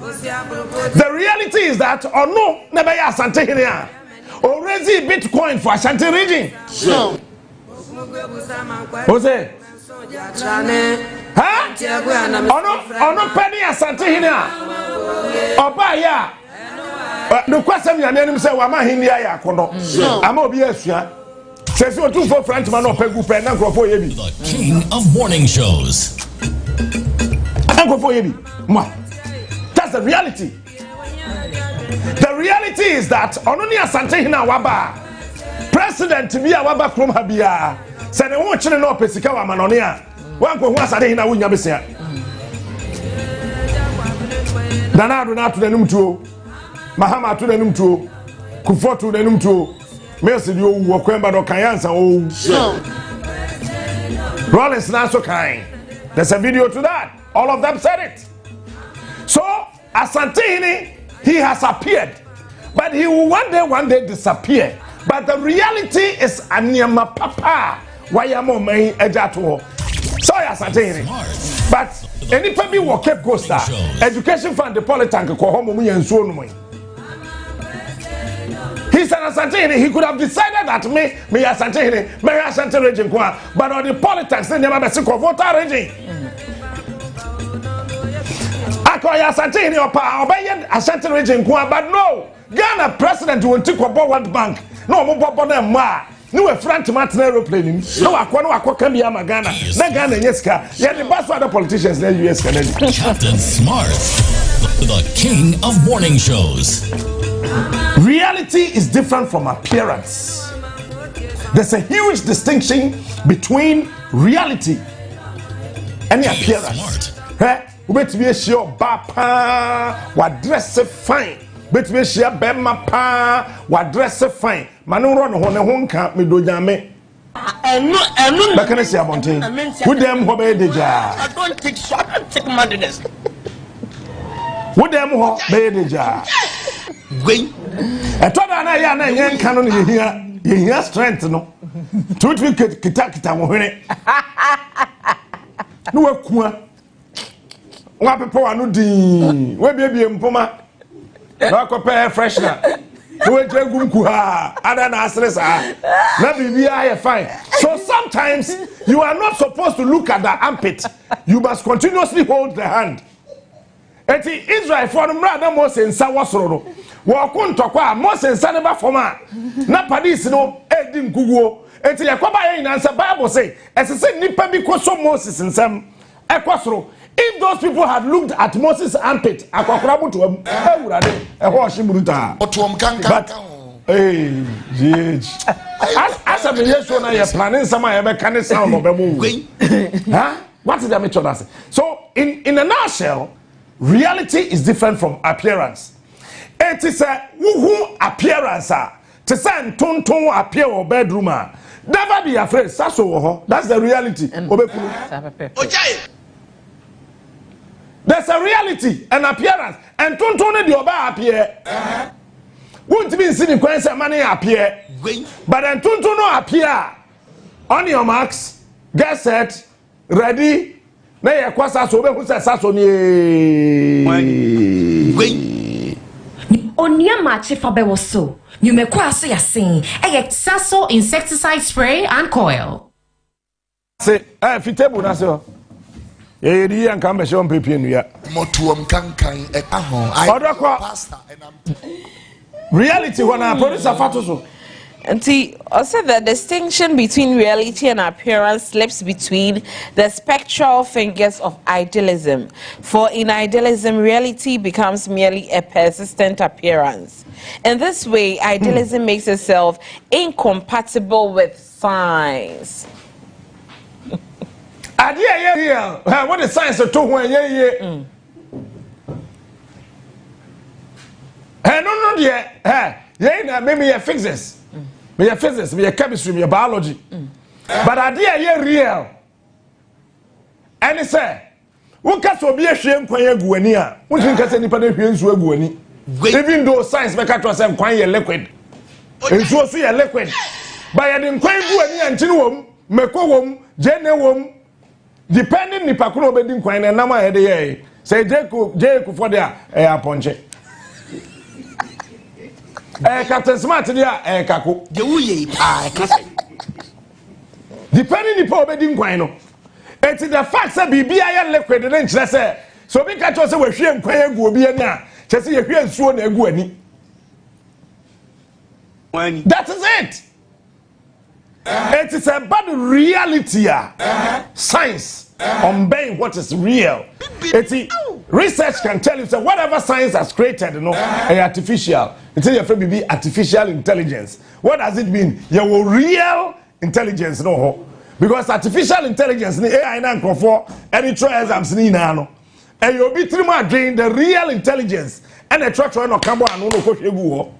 The reality is that or no never Asante here. Already Bitcoin for Ashanti region. Jose. Huh? Ono penny Asante here. Oba ya. The question you name say wa ma hindia ya kono. Ama obi asua. Says you two for French man or pegu pen na grofo yebi. The king of morning shows. That's the reality. The reality is that only Asante hina waba president to be a waba from habia said they won't children no pesika wa manonia wan ko hu Asante hina wunya besia Danado na to nanum tuo Mahama to nanum tuo Kufo to nanum tuo Mercy you wo kwemba do kanyansa o Rollins na so kind. There's a video to that. All of them said it. So Asante he has appeared, but he will one day disappear. But the reality is Anyama Papa. Why am I main ejato? So Asante but any people will keep Costa education fund the politank ko homo mu yansuo no mo. He said Asante he could have decided that me Asante Asante region but on the politics they never be ko voter region. Akoya Asante in your power, obey Asante region, but no, Ghana president will take a World Bank. No more ma. No a French Martin aeroplane. No aqua can be a Ghana. Na Ghana yeska. Yet the best other politicians in the US Canadian. Captain Smart, the king of morning shows. Reality is different from appearance. There's a huge distinction between reality and appearance. Wait me sure bapa wa dress fine. Wait me sure bema pa wa dress fine. Manu run ho ne ho nka me do nyame. Enu ba kana si abonten. Who dem ho be deja. I don't take madness. Who dem ho be deja. Gwen. E to da na ya na yen nka no ye hia strength no. To kita mo hwene. No wakua wa people anu din we bie mpoma na ko pay freshener we jegu nku ha ada na asres na bibia ya fine. So sometimes you are not supposed to look at the armpit, you must continuously hold the hand. Eti Israel for the brother Moses nsa wasoro no wo kontokwa Moses nsa ne ba foma na padis no edi nkuguo eti yakoba yin na nsa Bible say esese nipa bi ko so Moses nsam Ekwasro. If those people had looked at Moses' armpit, akwakrabu to him, but hey, GH. As a minister, you're planning some kind of sound of a movie. Huh? What is the method? So, in a nutshell, reality is different from appearance. It is a woohoo appearance. To send tonton appear or bedroom. Never be afraid. That's the reality. There's a reality, an appearance, and tonton the oba appear. Won't be seen in money appear, but then tonton no appear. On your marks, get set, ready. Na ye kwasa so be hu se saso ni. Onia Maakye fa be wo so. You may kwasa ya sing. Saso insecticide spray and coil. Say, fitebu na so. Eri an kan be shon pepe nua. Motuom kankan e ka ho. Pasta reality when I producer fatoso. And see, also the distinction between reality and appearance slips between the spectral fingers of idealism. For in idealism, reality becomes merely a persistent appearance. In this way, idealism makes itself incompatible with science. What is science to when no, dear. Maybe you fix this. Me a physics, me a chemistry, me a biology. But idea ye real. And he say, who can so be a shame when you go near? Who can say independent beings will go any? Even though science make us say quite liquid. It's also a liquid. By an quite go any and chinum, meko jenewom, depending the pacuno bedding quine and nama head. Say Jacob for their air ponche. Captain Smart there, Kaku. Depending the poor bedding quino. It's the fact that BBI liquid and say. So we catch us with shame quay go be now. Just see a few sworn a guinea. That is it. It is about reality, science, obeying what is real. Research can tell you that whatever science has created, artificial. It's your friend be artificial intelligence. What does it mean? Your real intelligence, no. Because artificial intelligence, AI and for any trials I'm seeing now. And you'll be three more drain the real intelligence and the truck no come on no coach you.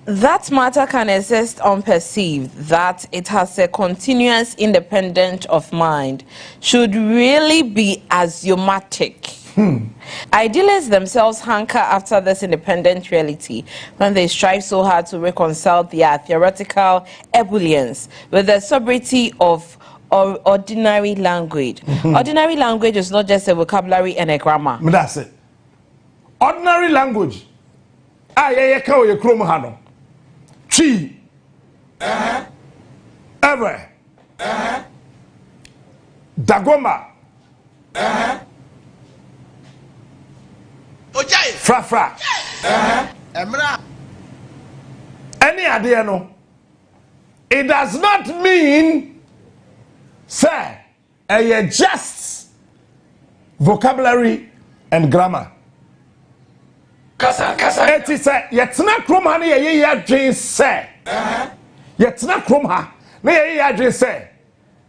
That matter can exist unperceived, that it has a continuous independence of mind, should really be axiomatic. Idealists themselves hanker after this independent reality when they strive so hard to reconcile their theoretical ebullience with the sobriety of ordinary language. Ordinary language is not just a vocabulary and a grammar. That's it. Ordinary language. Chi, ever, Dagoma, Fra, any idea no? It does not mean, sir, a just vocabulary and grammar. It is a yetna kroma na ye adwen se yetna kroma na ye adwen se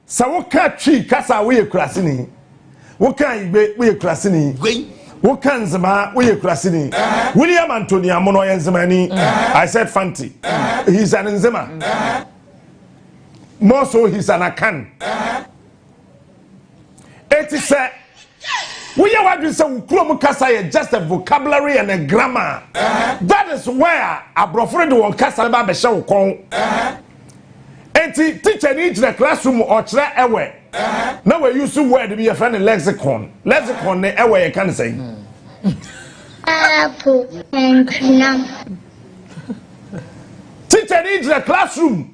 sa wo ka twi kasa wo ye kurasini wo ka igbe wo ye kurasini wo ka nzema wo ye kurasini William Anthony Amono ye nzemani I said Fanti he's an nzema more so he's an akan it is a we are what we say Kasa just a vocabulary and a grammar. That is where a brofred won Kasa ba show kon. Enti teacher need the classroom or try away. Now we use the word to be a friend lexicon. Lexicon ne away can say. Apple and num. Teacher need the classroom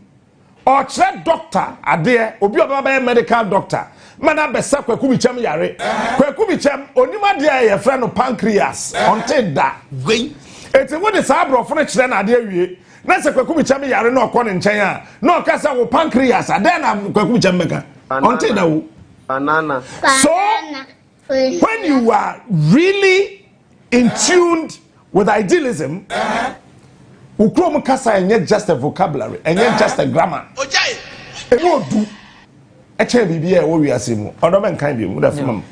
or try doctor ade obi oba medical doctor. Mana besa kwaku bicham yare kwaku bicham onima dia ye frɛ no pancreas until da eti wo de sa brofo no kire na de awie na se kwaku bicha me yare na okọ ne nchen a na okasa wo pancreas adan na kwaku bicha meka onte da wo banana. So when you are really in tuned with idealism, ukrom kasa enye just a vocabulary, enye just a grammar. Ojai. Emo do e che bibia e wo wiase mu. Odo men kan bi mu da fam.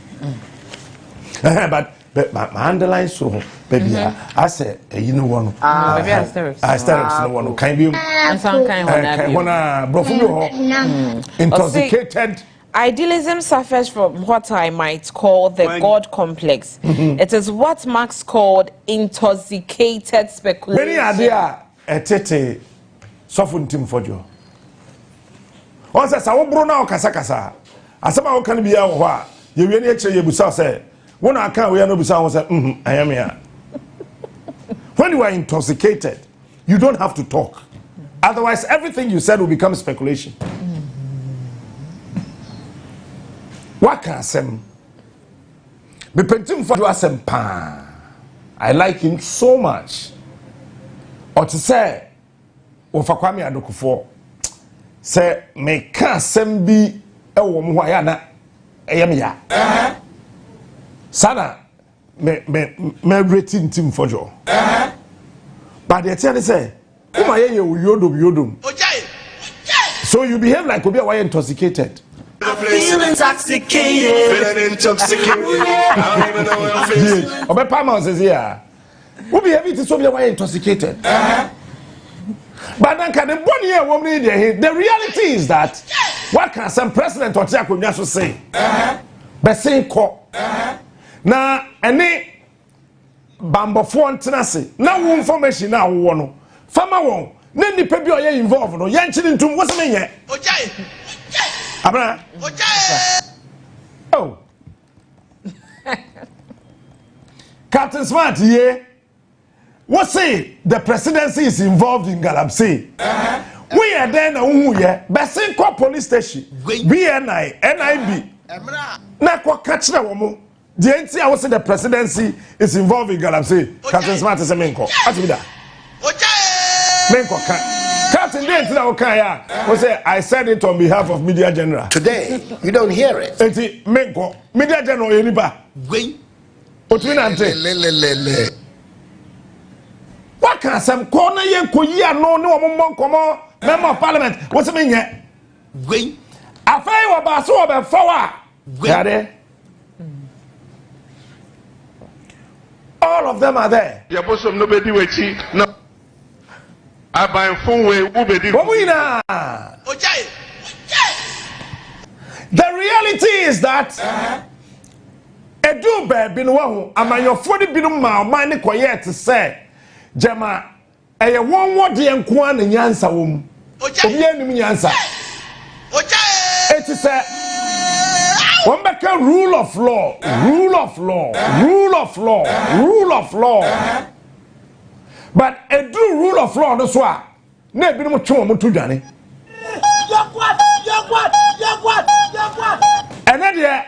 But my underline so baby I say you know one. Baby aesthetics. Aesthetics no one kan bi. And some kind of brofu ho. Intoxicated. Idealism suffers from what I might call the God complex. It is what Marx called intoxicated speculation. Many idea etete sofuntim fojo. On say sawo bro na okasa kasa. Asema wo kan bia wo ho a ye wie na ekire ye busa say wona aka we na busa wo say I am here. When you are intoxicated, you don't have to talk. Otherwise everything you said will become speculation. What can I say? Me pentim for you asem pa. I like him so much. Or to say, o fa kwame adokufo. Say me can asem bi e wo mo ya na eyem ya. Sana me rating team for you. But they tell say, "Uma ye yodom." So you behave like obi a intoxicated. Feel intoxicated. Feeling intoxicated. I don't even know what I'm feeling. Obe Palmer says here. Who be heavy to so be intoxicated. But then can the body here woman the reality is that what can some president or Tiakunya say? Besin ko. Na any bambo phone tenase. Na wo information na wo no. Fama won. Na nipa bi o ye involved no. Yan chiri ntum wose menye. Ojai. Abra. Oh. Captain Smart, yeah. What say the presidency is involved in Galamsey? We are then who yeah. Besin police station. BNI, NIB. Na kwa catch na womo. The NT I was say the presidency is involved in Galamsey. Captain Smart is a menko. What's with that? Menko can. Captain Dent na okaya. We say I said it on behalf of Media General. Today, you don't hear it. Enti menko. Media General yeniba. Gwen. Otwinante. What can some corner yen koyi ano ne wo komo member of parliament. What's me nye? Gwen. Afai wo ba so wo be fawa. Yade. All of them are there. Yabosom nobody wechi. No. Aban phone way ubedi. The reality is that edu be bi no ho amanyofo de bi no ma man ne koye te say jama eye won de enko an nyansa wom obi anim nyansa it is a one beka rule of law but edu rule of law no so a na bi no mo twe mo to dwane and then yeah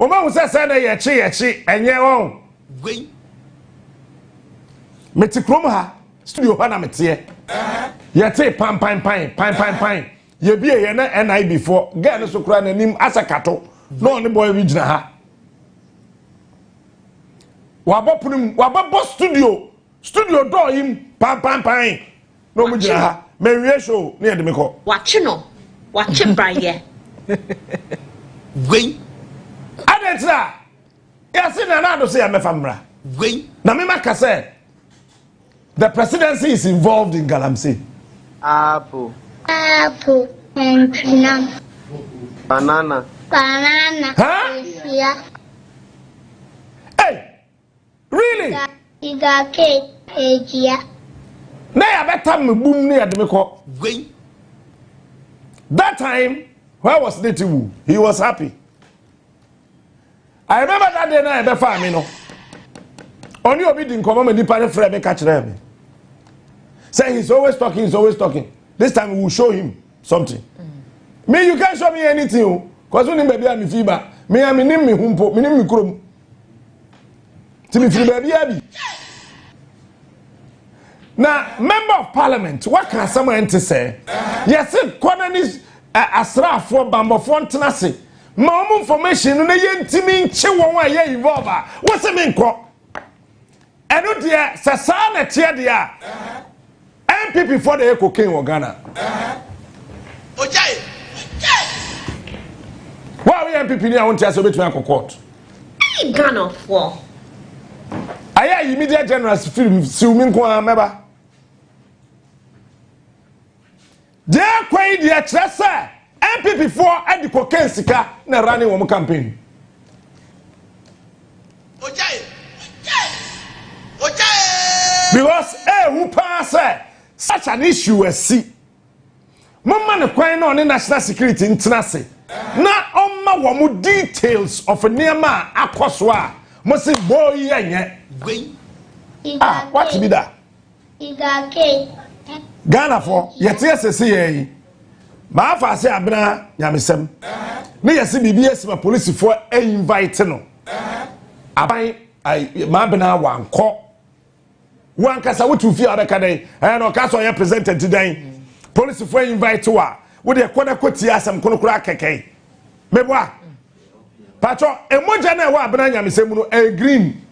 Oma who says na ye chi enye won gwen meti krom ha studio ha na mete ye te pan ye bie ye na NI before girl so kura na nim asakato no ne boy bi gina ha wabɔ studio door him pan no mu gina ha me wie show ne de me ko wache braye gwen adentra yasi na do say me famra gwen na me maka say the presidency is involved in Galamsey. Apple. And Banana. Huh? Yeah. Hey, really? You got cake, yeah. Na ya better me boom near the meko. Gwen. That time, where was Nitiwu? He was happy. I remember that day na be fa me no. Oni obi din komo me nipa ne frɛ me catch them. Say he's always talking. This time we will show him something. Me you can't show me anything because when baby am fever, me am nim me humpo, me nim me krom. Ti me free baby abi. Now, member of parliament, what can someone to say? Yes, Quananis Asra for Bamba Fontanasi. Mom information, no yen timing chihuahua ye evolve. What's the main crop? And no dear, Sasana Tia dia. MPP for the Eco King or Ghana. Why we MPP now want to ask between court? Ghana for. I hear immediate general film Sumin Kwa member. There quay the treasure MPP for at the cocaine sika na running one campaign. Because who pass such an issue as see. Mama na kwan on national security internase. Na omma wo details of neema akoswa. Mo say boy yenye. What be that? Ghana for yete sese yi. Ma fa se abena nyamesem. Me yesi BBS ma police for invite no. Aban ma bena wanko. One kasa wutu fi abeka den. No kasa ye presented today. Police for invite wa. Wo de kwada kwoti asem kono kura keke. Meboa. Patro emoja na wa abena nyamesem no green.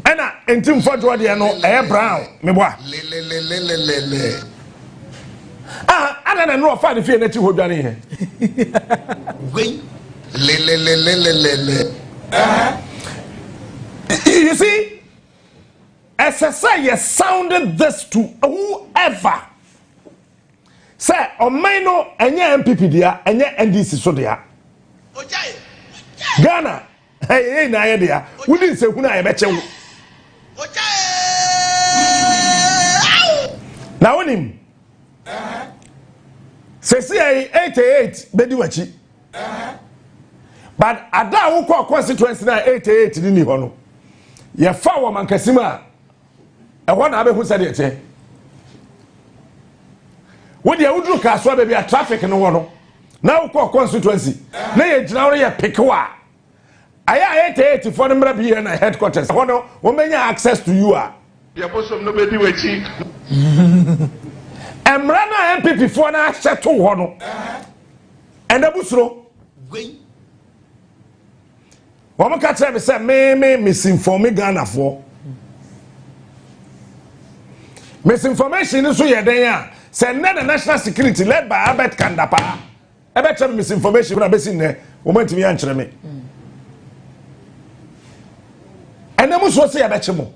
Ena entim fodwo de no brown. Meboa. I don't know if I feel that you would done here. You see, as I say, you sounded this to whoever. Say, on my no, and your MPP there, and your NDC so there. Ghana, hey, na idea. We didn't say who I bet you. Now, on him. Say 88 bedi wachi. But ada wo kwa constituency na 88 ni ni hono. Ye fa wo mankasima. E ho na abehu sade ete. Wo de awudru ka so be bia traffic no wono. Na wo kwa constituency. Na ye gina wo ye pekwa. Aya 88 for mbra bi na headquarters. Hono wo menya access to you a. Ye bosom no bedi wachi. Emrana MPP for na settle hono. And abusro. Woman catch me say me misinform Ghana for. Misinformation is so ye den ya. Say na the national security led by Albert Kandapa. Ebe tell misinformation na besin ne. Woman timi ankyere me. And amusro say ebe mo.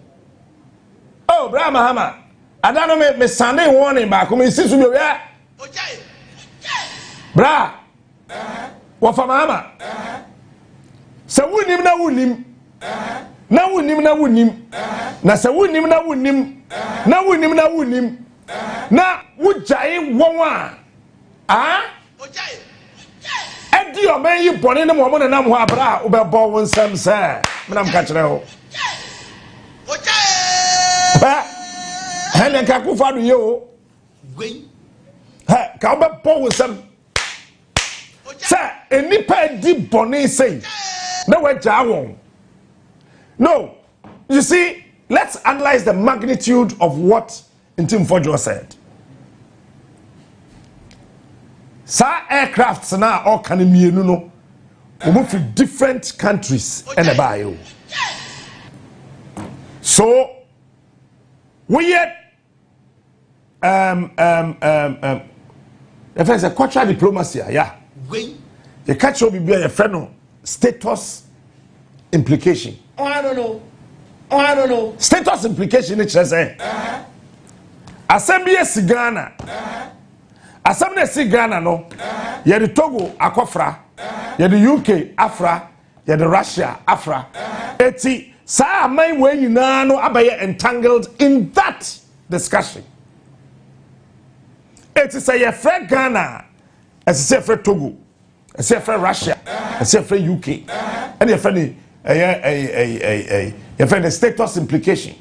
Oh, Bra Mahama. I don't know me Sunday warning back. Me see to me where. Bra. What for mama? So wunim na wunim. Na wunim na wunim. Na se wunim na wunim. Na wunim na wunim. Na wujai wonwa. Ah? Edi o men yi bone ne mo na nam ho abra obebo wonsam se. Me nam ka kire ho. Ba Helen Kakufadu yo. Ha, Kaba Paul some. Sir, a nipper deep bonnet say. No way, Jawon. No, you see, let's analyze the magnitude of what Intim Fojo said. Sa aircrafts now all can be no. We move to different countries and a bio. So we yet if there's a cultural diplomacy, yeah. You catch up be a friend status implication. Oh, I don't know. Status implication it say. Assembly Ghana. Assembly Ghana no. You the Togo akofra. You the UK afra. You the Russia afra. Eti sa my way you no abaye entangled in that discussion. It is a friend Ghana, as a friend Togo, as a friend Russia, as a friend UK, and a friend a status implication.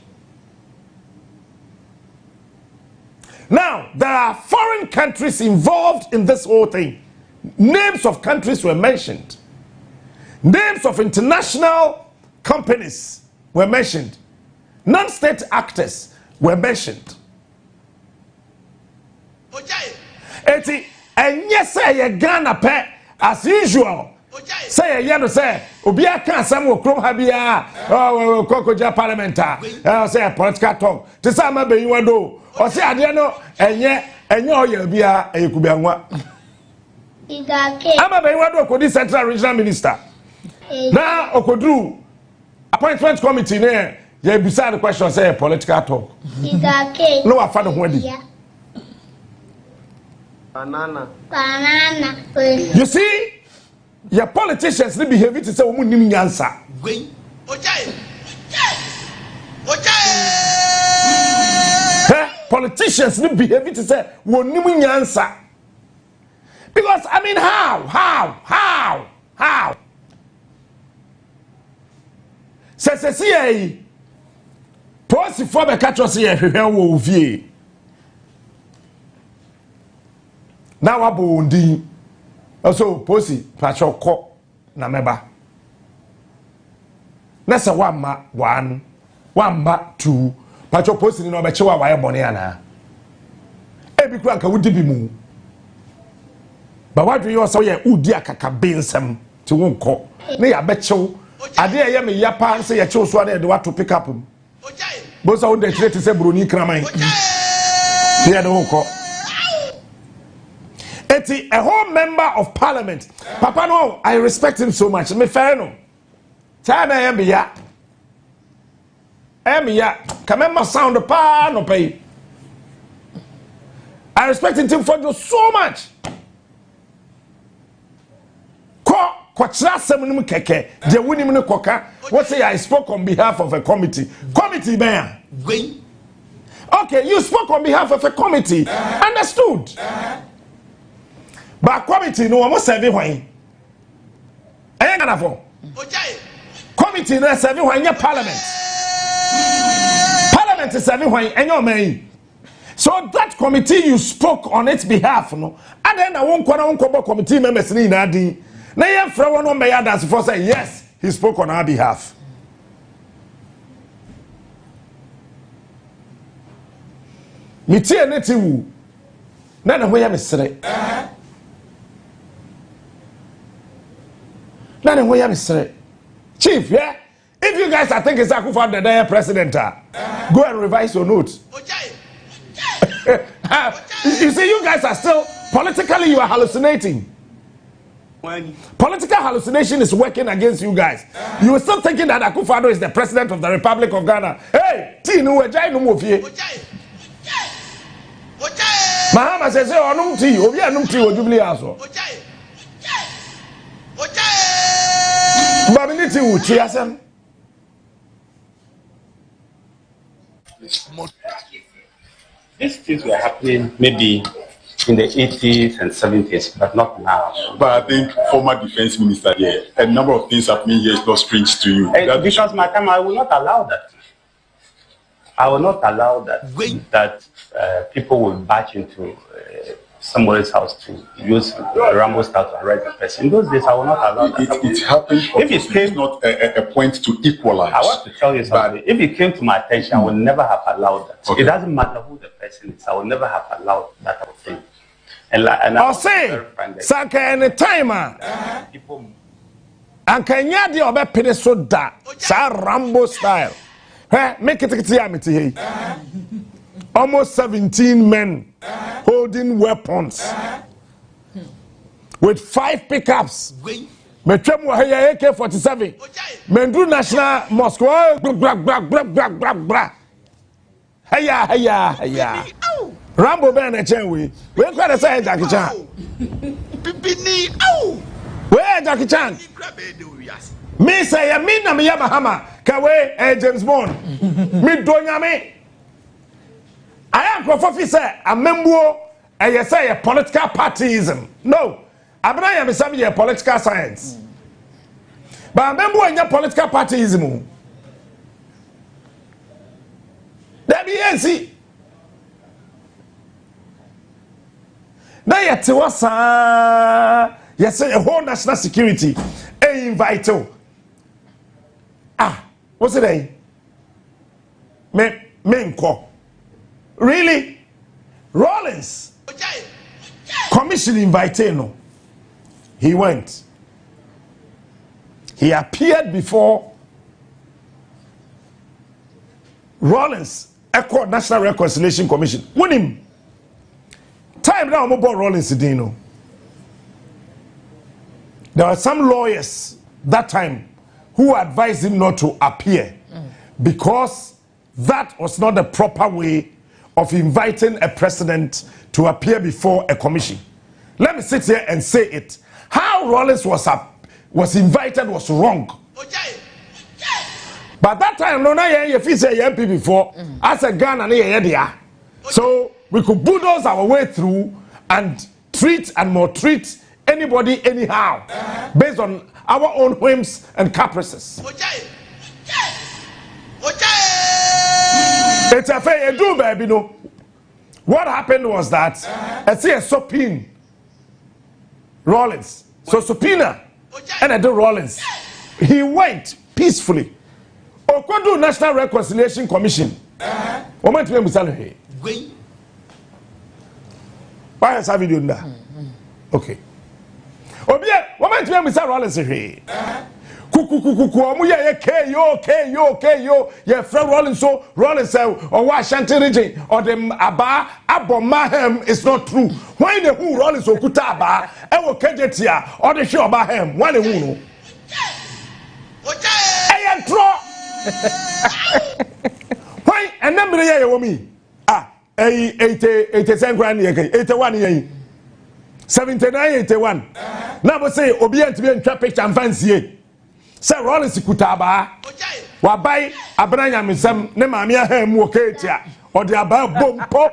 Now there are foreign countries involved in this whole thing. Names of countries were mentioned. Names of international companies were mentioned. Non-state actors were mentioned. eti enye say ye Ghana pe as usual. Say ye no say obi aka asam wo krom ha bia kokoja parliamentary say political talk te say ma be yiwa do o say ade no enye oya bia eyekubi anwa ama be yiwa do kodi central regional minister na okodru appointment committee ne ye bisa the question say political talk no afa no ho adi Banana. You see, your politicians they behave to say omu nim nyansa. Politicians they behave to say wo nim nyansa. Because I mean how? Say post for be catch us here hwehwe wo vie. Now abondi also posi pacho ko na meba na se wamma 1 wamma 2 pacho posi ni no be chewa waye bone ana e bi kura nka wudi bi mu ba wadwe yo so ye udi akaka bensem ti wonko na ya be chew ade ye me ya pa se ye chew so na de wato pick up bo so de trete se broni kraman ya de wonko. Eti a whole member of parliament. Papa no, I respect him so much. Me fair no. Chana embiya. Kamema sound pa no pay. I respect him for so much. Ko trasem nim keke. Je woni me koka. What say I spoke on behalf of a committee. Committee man. Okay, you spoke on behalf of a committee. Understood. But committee no almost serve when. I ain't for. Committee no serve when your parliament. Parliament is serving when and your man. So that committee you spoke on its behalf, no. And then I won't call committee members in Nadi. Now you have one on my others for say yes, he spoke on our behalf. Mitie netiwu. Nana where me sere. Chief, yeah? If you guys are thinking Sakufa the president, go and revise your notes. You see, you guys are still, politically you are hallucinating. Political hallucination is working against you guys. You are still thinking that Akufo-Addo is the president of the Republic of Ghana. Hey, Tinu Ejai no mofie. Mahama says, "Onum ti, obi anum ti ojubli aso." Babiniti uti asem. These things were happening maybe in the 80s and 70s, but not now. But I think former defense minister here, a number of things happening here is not strange to you. Because my time, I will not allow that. I will not allow that people will barge into somebody's house to use Rambo style to arrest the person. In those days, I will not allow that. It happened. If it's not a point to equalize. I want to tell you something. If it came to my attention, I would never have allowed that. Okay. It doesn't matter who the person is. I will never have allowed that type of thing. And I'll say, Saka any timer. And can you do your best so that Rambo style? Make it almost 17 men holding weapons with 5 pickups. Metwem wa haya AK-47. Mendu National Mosque. Haya. Rambo ben na chenwe. We kwere say Jackie Chan. Bibini au. Where Jackie Chan? Me say ya me na me ya Bahama. Kawe James Bond. Me donya me. I am Prof. Say a member and say a political partyism. No. Abna ya me say a political science. But a member in your political partyism. That be easy. Now you tell us, yes, a whole national security, vital. What's it? Menko. Really? Rollins. commission invited no. He went. He appeared before Rollins, Echo National Reconciliation Commission. Win him. Time now, about Rollins Dino. There were some lawyers that time who advised him not to appear because that was not the proper way of inviting a president to appear before a commission. Let me sit here and say it. How Rollins was invited was wrong. But that time, no, if he say MP before, as a Ghana, so we could bulldoze our way through and treat and maltreat anybody anyhow, based on our own whims and caprices. It's a fair do, baby. No. What happened was that I see a subpoena Rollins. So subpoena and I do Rollins. He went peacefully. Okodu National Reconciliation Commission. Moment to salary. Why is that video in there? Okay. Obia, moment to Mr. Rollins here. Kuku, yeah, Fred Rollins, so Rollins, or Washington region, or the Abba, Abomahem is not true. Why the who Rollins or Kutaba, and will Kajetia, or the show about him, one who. I am draw. Why, and number of me? 87 grand, 81 years. 79, 81. Now, say, Obia to be in traffic and fancy. Sir Rollins Kutaba, Wabai, Abraham Misam, Nemamia Hem Woketia, or the above boom, po,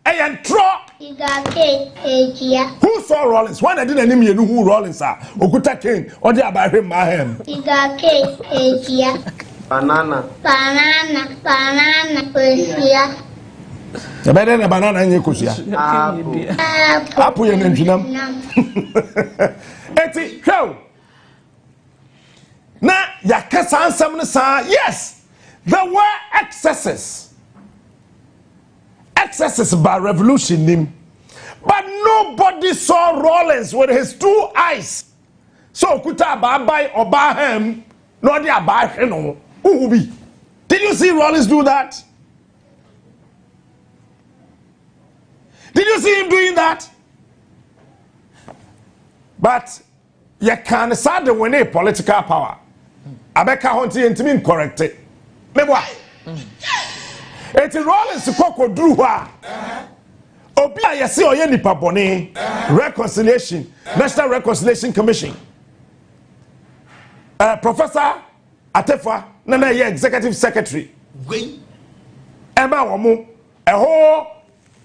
and tro. Who saw Rollins? One I didn't name you who Rollins are, Okuta King, or the about him, Mahem. Banana, the better than a banana and Yakusia. Apple and Enginam. Eti, how? Now, Yakasan Samnasa, yes, there were excesses by revolution, but nobody saw Rollins with his two eyes. So, Kuta Babai or Bahem, nor the Abaheno, who be. Did you see Rollins do that? Did you see him doing that? But you can't say the winning political power. Abeka honti intimi correct it. Me why? It Rollins koko dru ha. Obi a yesi oye nipa bone reconciliation, National Reconciliation Commission. Professor Atefa na ye executive secretary. Emma womu a whole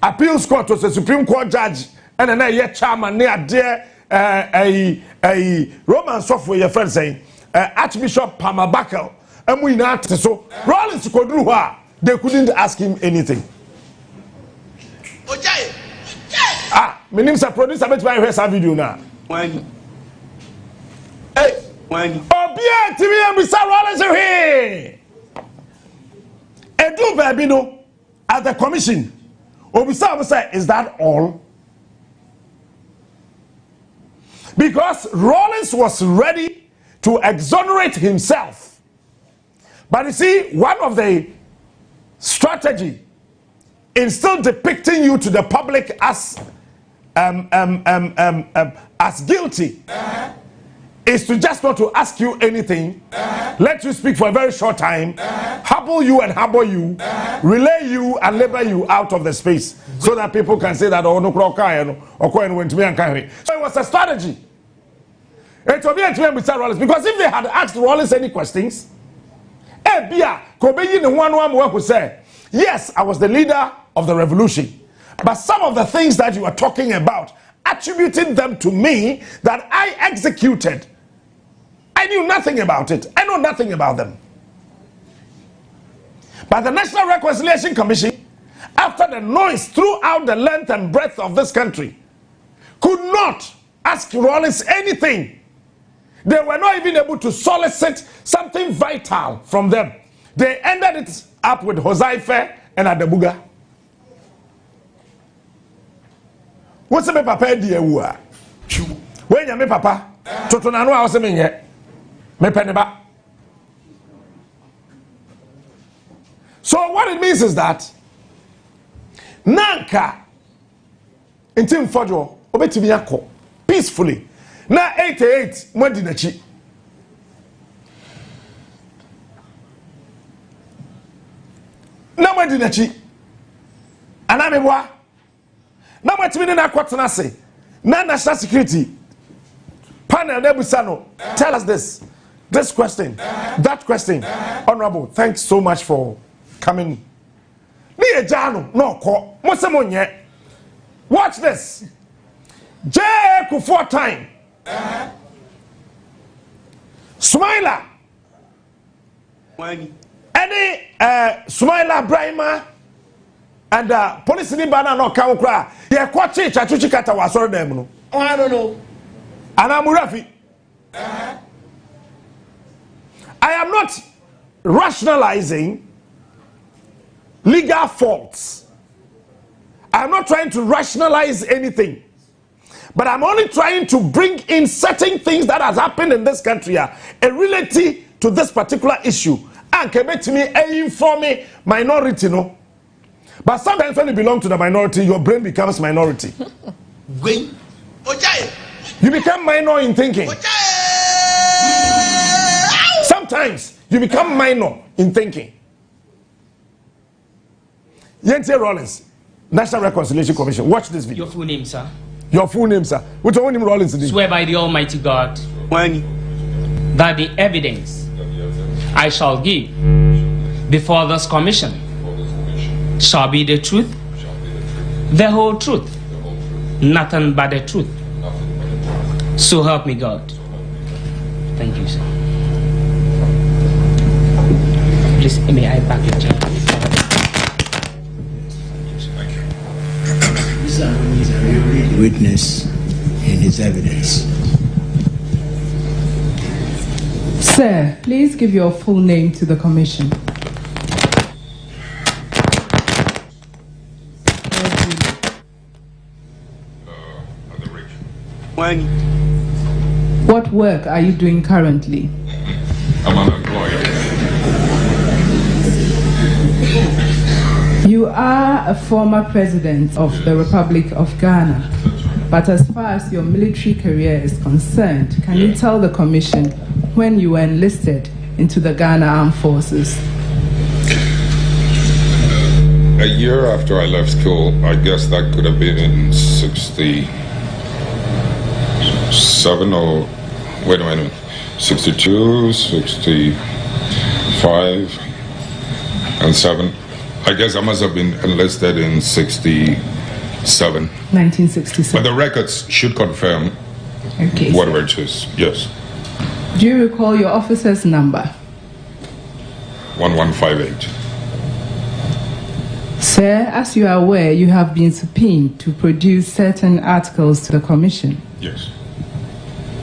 appeals court to the Supreme Court judge and na ye chairman near there a Roman software your friend saying Archbishop Pamabakel, and we not so Rollins could do her. They couldn't ask him anything. My name's a producer, but my first video now. When Obia TV and Mr. Rollins are here. And do baby no at the commission. Obisa say, is that all? Because Rollins was ready to exonerate himself. But you see, one of the strategy in still depicting you to the public as guilty is to just not to ask you anything, let you speak for a very short time, hobble you and harbor you, relay you and label you out of the space, so that people can say that oh no went to me and carry. So it was a strategy. It will be a time with Rollins, because if they had asked Rollins any questions, who said, yes, I was the leader of the revolution, but some of the things that you are talking about, attributing them to me that I executed, I knew nothing about it. I know nothing about them. But the National Reconciliation Commission, after the noise throughout the length and breadth of this country, could not ask Rollins anything. They were not even able to solicit something vital from them. They ended it up with Hosaife and Adabuga. What's me papa di ewu a? When ya me papa, toto na no a wose me nye. Me pe ne ba. So what it means is that nanka intim fojo obetimi akọ peacefully. Na 88 mo di nachi. Na mo di nachi. Ana me boa. Na mo timi na kwatena se. Na national security panel Nebusano, tell us this question, that question. Honorable, thanks so much for coming. Me a jano, no ko, mosemonye. Watch this. J. Kufuor time. Smiler. Any Smiler Brahma and police in Bana no Kaukra. Ye kwachi chachuchi kata wasoro dem no. Oh, I don't know. And I'm Rafi. I am not rationalizing legal faults. I'm not trying to rationalize anything. But I'm only trying to bring in certain things that has happened in this country, a reality to this particular issue. And can make me inform me minority, no. But sometimes when you belong to the minority, your brain becomes minority. You become minor in thinking. Sometimes you become minor in thinking. Yentie Rollins, National Reconciliation Commission. Watch this video. Your full name, sir? Your full name, sir. Which one name Rollins? Swear by the Almighty God that the evidence I shall give before this commission shall be the truth, the whole truth, nothing but the truth. So help me God. Thank you, sir. Please, may I back your chair? The witness in his evidence. Sir, please give your full name to the commission. What work are you doing currently? I'm unemployed. You are a former president of the Republic of Ghana, but as far as your military career is concerned, can you tell the commission when you were enlisted into the Ghana Armed Forces? A year after I left school, I guess that could have been in 67 or, wait a minute, 62, 65, and 7. I guess I must have been enlisted in 67. 1967. But the records should confirm whatever it is, yes. Do you recall your officer's number? 1158. Sir, as you are aware, you have been subpoenaed to produce certain articles to the commission. Yes.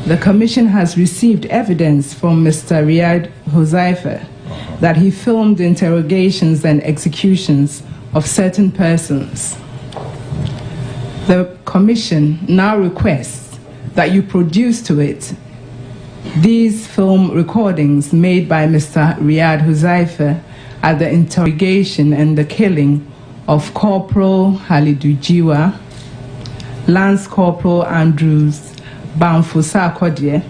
The commission has received evidence from Mr. Riyad Huzaifa that he filmed interrogations and executions of certain persons. The commission now requests that you produce to it these film recordings made by Mr. Riyad Huzaifa at the interrogation and the killing of Corporal Halidu Jiwa, Lance Corporal Andrews Bamfusa Kodye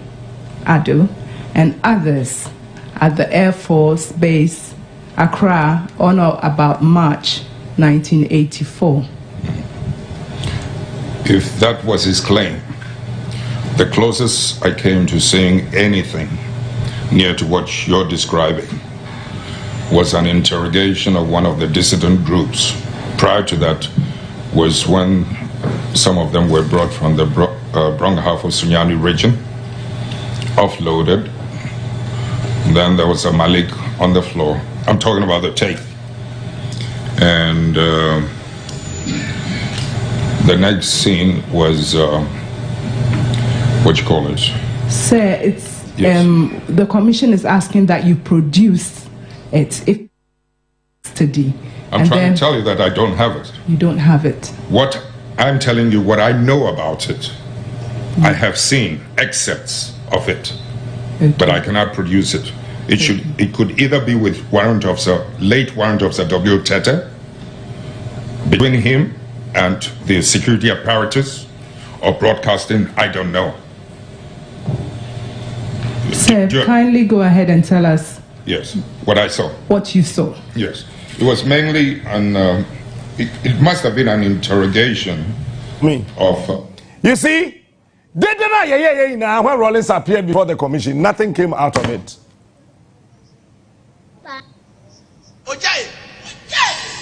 Ado, and others at the Air Force Base, Accra, on or about March 1984. If that was his claim, the closest I came to seeing anything near to what you're describing was an interrogation of one of the dissident groups. Prior to that was when some of them were brought from the Brong half of Sunyani region, offloaded. Then there was a Malik on the floor. I'm talking about the tape. And the next scene was, what you call it? Sir, it's, yes. The commission is asking that you produce it. I'm trying to tell you that I don't have it. You don't have it. What I'm telling you what I know about it. I have seen excerpts of it, but I cannot produce it. It could either be with late Warrant Officer W. Tete, between him and the security apparatus, or broadcasting, I don't know. Sir, kindly go ahead and tell us. Yes, what I saw. What you saw. Yes, it was mainly an. It must have been an interrogation of. You see, when Rollins appeared before the commission, nothing came out of it.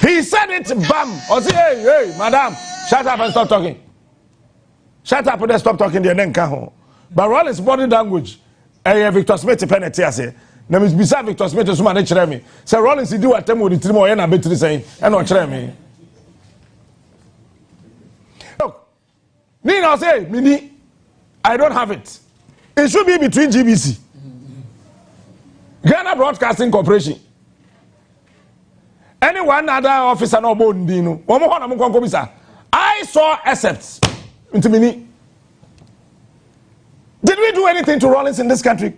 He said it, bam. Or say, hey, madam, shut up and stop talking. Shut up and stop talking. But Rollins' body language, Victor Smith penalty, I say. Now, Miss Bisa Victor Smith is man, me. Say Rollins, he do attempt with the three more and a bit saying, and not me. Look, Nina say, Mini, I don't have it. It should be between GBC, Ghana Broadcasting Corporation. Any one other officer no board dino. I saw excerpts into Mini. Did we do anything to Rollins in this country?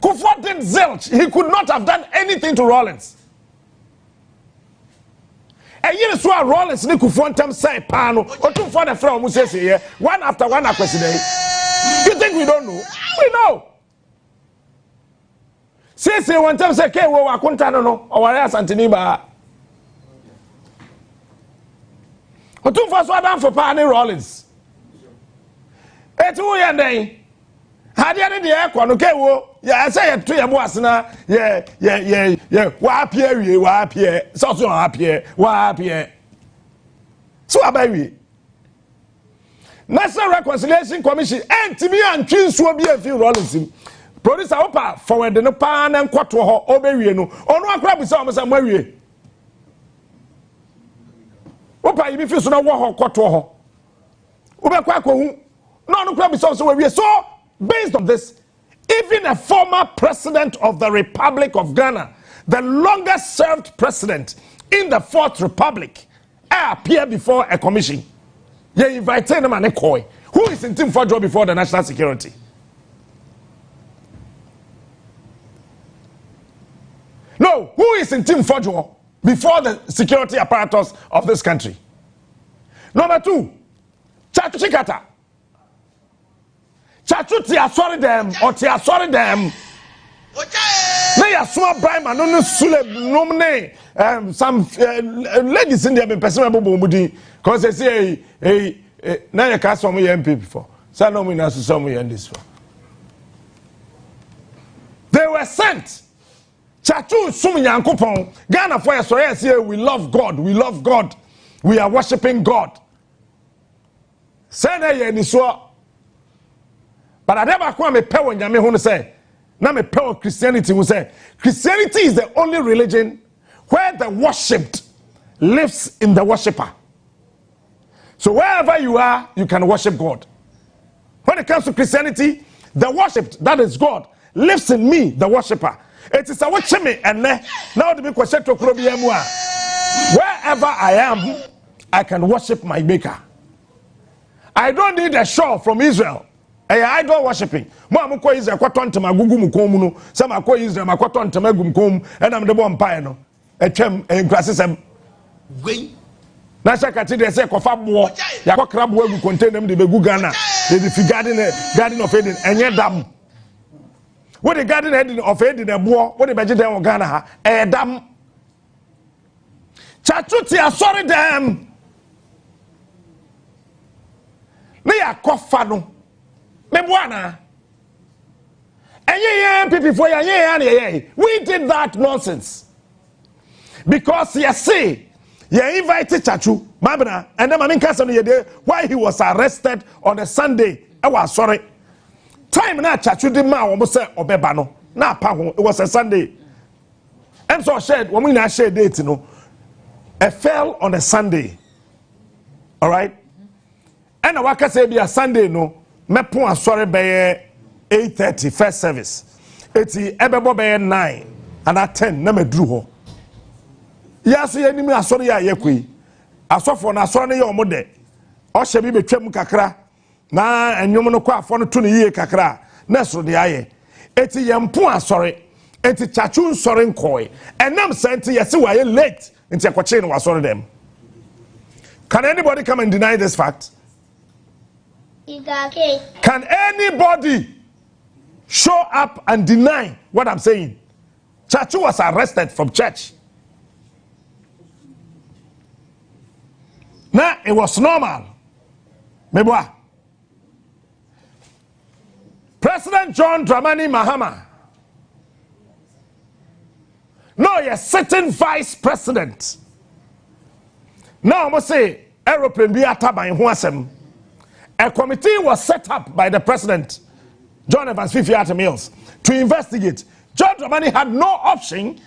Kufuor did zilch. He could not have done anything to Rollins. And you saw Rollins ni Kufuor tem say pano. Or two for the friend who says here one after one president. You think we don't know? We know. Say one time say ke wo akunta no or where Santini ba. Or two for so down for Pani Rollins. It's who you and had you any the no ke wo ya say to your boss na yeah wa appear so appear wa appear so abawi National Reconciliation Commission and to me and twinsuo bi afi Rollins producer opa forward no pa na nkwoto ho obewie no ono akra bi say o say mawie opa yi bi fi so na wo ho kwoto ho obekwa akohu no no kra bi say o say mawie so based on this, even a former president of the Republic of Ghana, the longest served president in the Fourth Republic, appeared before a commission. You invite him and Ekoi, who is in Team Fojo before the national security. No, who is in Team Fojo before the security apparatus of this country? Number two, Chachikata. Chachu ti asori them or ti asori them. Na ya small bribe man no sule nomne some ladies in there be person abo mudi cause they say hey na ya ka some MP before. Say no me na some this for. They were sent. Chachu sum Nyankopon Ghana for asori say we love God, we love God. We are worshiping God. Say na ye ni so. But I never come me pay when Yami who say, now me pay Christianity who say, Christianity is the only religion where the worshipped lives in the worshipper. So wherever you are, you can worship God. When it comes to Christianity, the worshipped, that is God, lives in me, the worshipper. It is a watch me and now the question to wherever I am, I can worship my maker. I don't need a show from Israel. Idol worshiping. Mo ko Israel kwatonte magugu mukom no. Se ma ko Israel makwatonte magum kom and am the bomb pie no. Etwem enkrasesem. Gwen. Na shakati de se kofa bo. Ya ko krabo agu container dem de begu Ghana. They fi garden of Eden enye dam. What the garden of Eden e bo, what the beje dem Ghana ha e dam. Chachuti asori dem. Me ya kofa no. Mebuana. We did that nonsense. Because you see, you invited Chachu, Mabana, and then Mamin why he was arrested on a Sunday. I was sorry. Time na Chachu did ma almost say Obebano. Na Paho, it was a Sunday. And so I shared, when we now share date, you know, it fell on a Sunday. All right? And I waka say be a Sunday, no. Me pon asore be 8:30 first service. Eti ebebo be 9 and at 10 na me dru ho. Ya so ye ni mi asore ya yekui. Asofo na asore ne ye omode. ɔhyɛ bi betwam kakra na enwom no kwa afɔ no to ne yie kakra na so de aye eti yempo asɔre eti chachu nsɔre nkɔe enam senti yesi wa ye late enti akɔkye no wasɔre dem. Can anybody come and deny this fact? Can anybody show up and deny what I'm saying? Chachu was arrested from church. Now it was normal. Meboa. President John Dramani Mahama. No, you're sitting vice president. Now I must say, aeroplane be ataban huasem. A committee was set up by the president, John Evans Fifiata Mills, to investigate. John Dramani had no option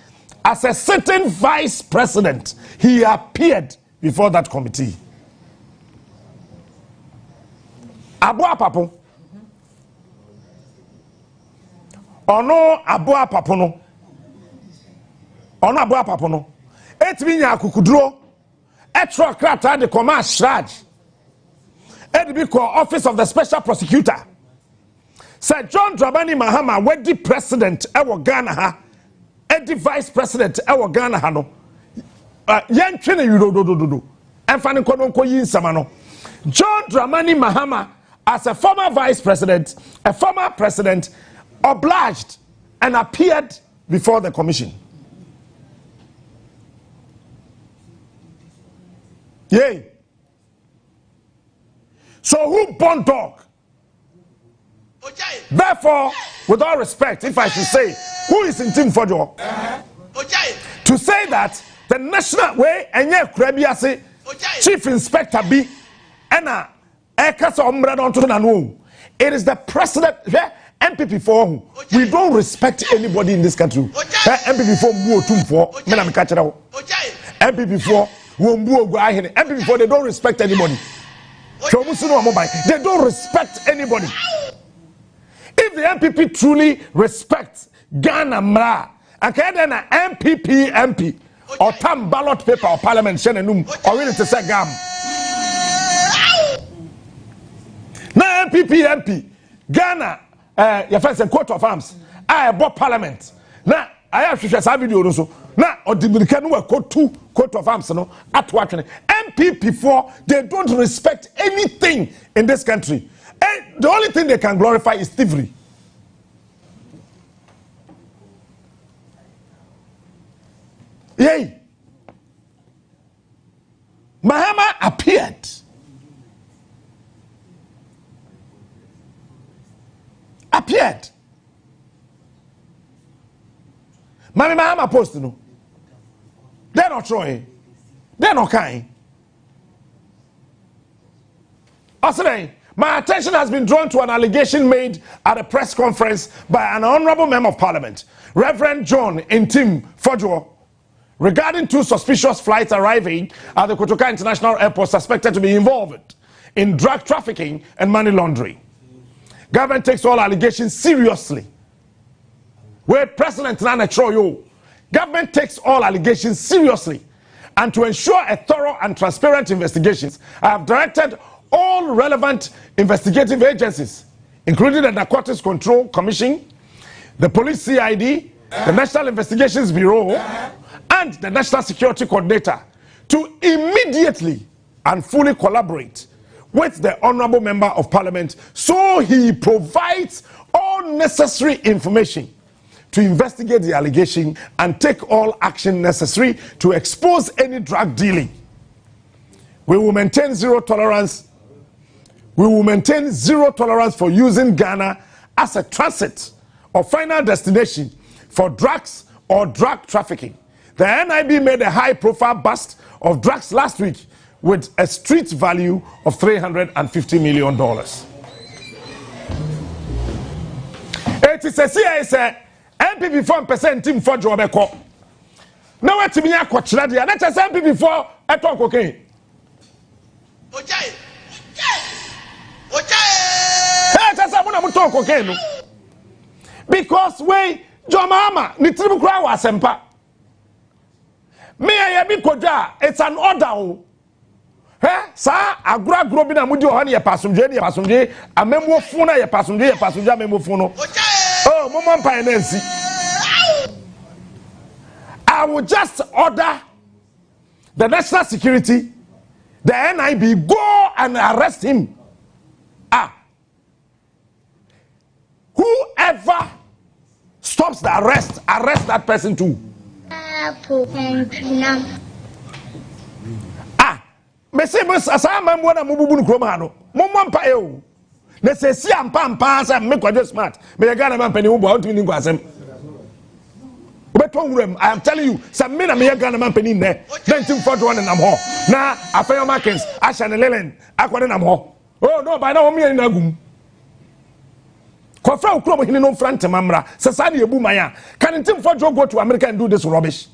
as a sitting vice president. He appeared before that committee. Abua Papo. Ono Abua Papono. Ono Abua Papono. Etminya kukudro. Etro krata de command Shraj. Edibiko Office of the Special Prosecutor. Sir John Dramani Mahama wedi president ewo Ghana ha. Edi vice president ewo Ghana ha no. Yen twene yudodododo. Emfa ne kono nko yi nsama no. John Dramani Mahama as a former vice president, a former president, obliged and appeared before the commission. Yay. So who born dog? Therefore, with all respect, if I should say, who is in Team Fojo? To say that the national way and Chief Inspector B and it is the president MPP for we don't respect anybody in this country. MPP for MPP for MPP for they don't respect anybody. They don't respect anybody. If the MPP truly respects Ghana Mra, and then an MPP MP or tam ballot paper or parliament shenenum or really to say gam. Now MPP MP Ghana your friends and court of arms I bought parliament. Now I have to share some video also. Now or the American work court of arms no at what MPP for they don't respect anything in this country. And the only thing they can glorify is thievery. Yay. Mahama appeared. Mami Mahama posted no. They're not trying. They're not kind. Also, my attention has been drawn to an allegation made at a press conference by an honorable member of parliament, Reverend John Ntim Fojo, regarding 2 suspicious flights arriving at the Kotoka International Airport suspected to be involved in drug trafficking and money laundering. Government takes all allegations seriously. Where President Nana Troyo, government takes all allegations seriously, and to ensure a thorough and transparent investigations, I have directed all relevant investigative agencies, including the Narcotics Control Commission, the Police CID, the National Investigations Bureau, and the National Security Coordinator, to immediately and fully collaborate with the Honorable Member of Parliament so he provides all necessary information to investigate the allegation and take all action necessary to expose any drug dealing. We will maintain zero tolerance. We will maintain zero tolerance for using Ghana as a transit or final destination for drugs or drug trafficking. The NIB made a high-profile bust of drugs last week with a street value of $350 million. It is a CIS MPP 4% team for Jobeko. Now what to me a coach that that's MPP for a talk okay. Because we Jomama Nitribu Kra was sempa. Me I be koja, it's an order. Sa agura bi na mudi ohane ye pasomdwe amemwo fun na ye pasomdwe amemwo fun no oh mama mpa na nsi I will just order the national security, the NIB, go and arrest him. Whoever stops the arrest that person too. Me say me asama mo na mububu nkroma no momma mpa e o na se si ampa say me kwaje smart me ga na man pani wo bo ontimi ni kwasem obeto wuram. I am telling you some me na me ga na man pani ne 1941 nam ho na afeyo markings asha ne lelen akwade nam ho oh no by na wo me na gum kofra ukro mo hini no front mamra se sa na ebu man a can 1941 go to America and do this rubbish?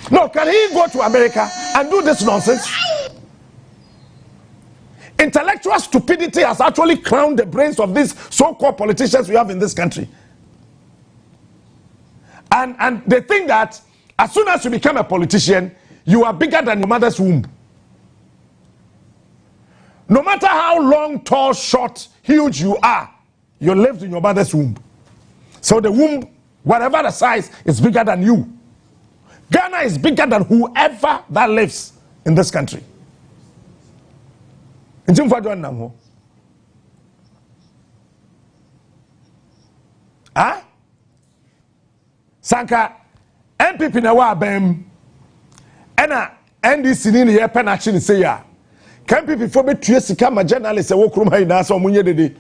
No, can he go to America and do this nonsense? Intellectual stupidity has actually crowned the brains of these so-called politicians we have in this country. And they think that as soon as you become a politician, you are bigger than your mother's womb. No matter how long, tall, short, huge you are, you lived in your mother's womb. So the womb, whatever the size, is bigger than you. Ghana is bigger than whoever that lives in this country. Sanka MPP na wa bem ena NDC ni ye penachi ni say ya kan MPP fo betue sika ma journalist e wo krom ha ina so munye dede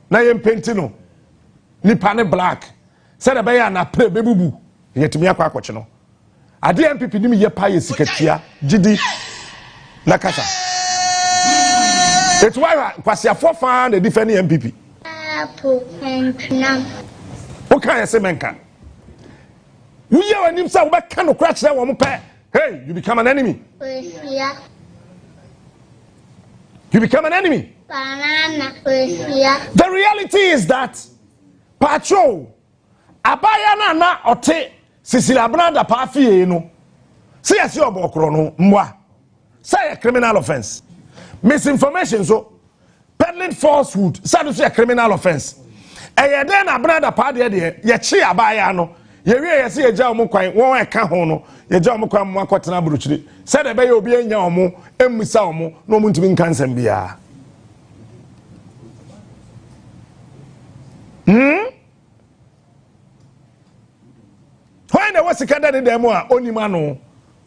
na ye mpenti no nipa ne black say da be ya na pre bebubu yetumi akwa akwache no ade MPP ni ye pa ye sikatua gidi na kasa it's why kwasi afofa na defend MPP okay I say menka we are him say we can no crash there wo pe hey you become an enemy you become an enemy the reality is that patrol abaya na ote sisila branda pa fie no say yes you obokro no mwa say a criminal offense misinformation so peddling falsehood say a criminal offense eye den na branda pa de ye chi abaya no ye wie ye say eja omo kwan won e ka ho no ye ja omo kwan mo akotena buruchiri say de be ye obi anya omo emisa omo no omo ntimi nkansem bia when there was a candidate in demo onimano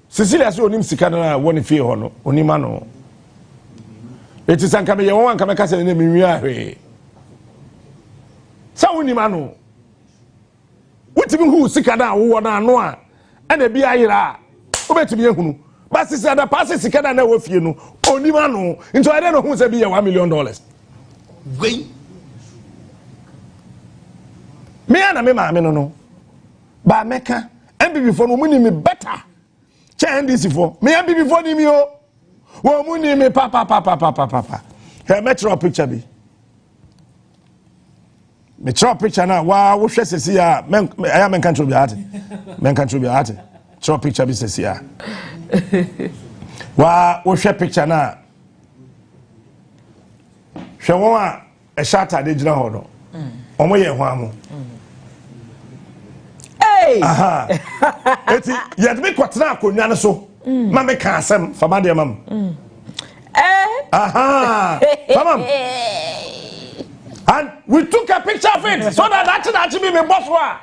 Cecilia so onim sikana woni fie ho no onimano it is anka me ye won anka me kase ne me wi ahwe sa onimano wotimi hu sikana wo na ano a na bi ayira obetimi ehunu but Cecilia da pass sikana na wo fie no onimano into I don't know who say be $1 million wey me ana me ma me no ba meka MPP for no muni me better che NDC for me MPP for ni mi o wo muni me papa here metro picture bi metro picture na wa wo hwe sesi ya aya men control bi ate metro picture bi sesi ya wa wo hwe picture na hwe won a e shata de gina ho no omo ye ho amu aha eti yet me kwatena akonwa ne so ma me ka asem fama de mam aha fama and we took a picture of it so that be me boss wa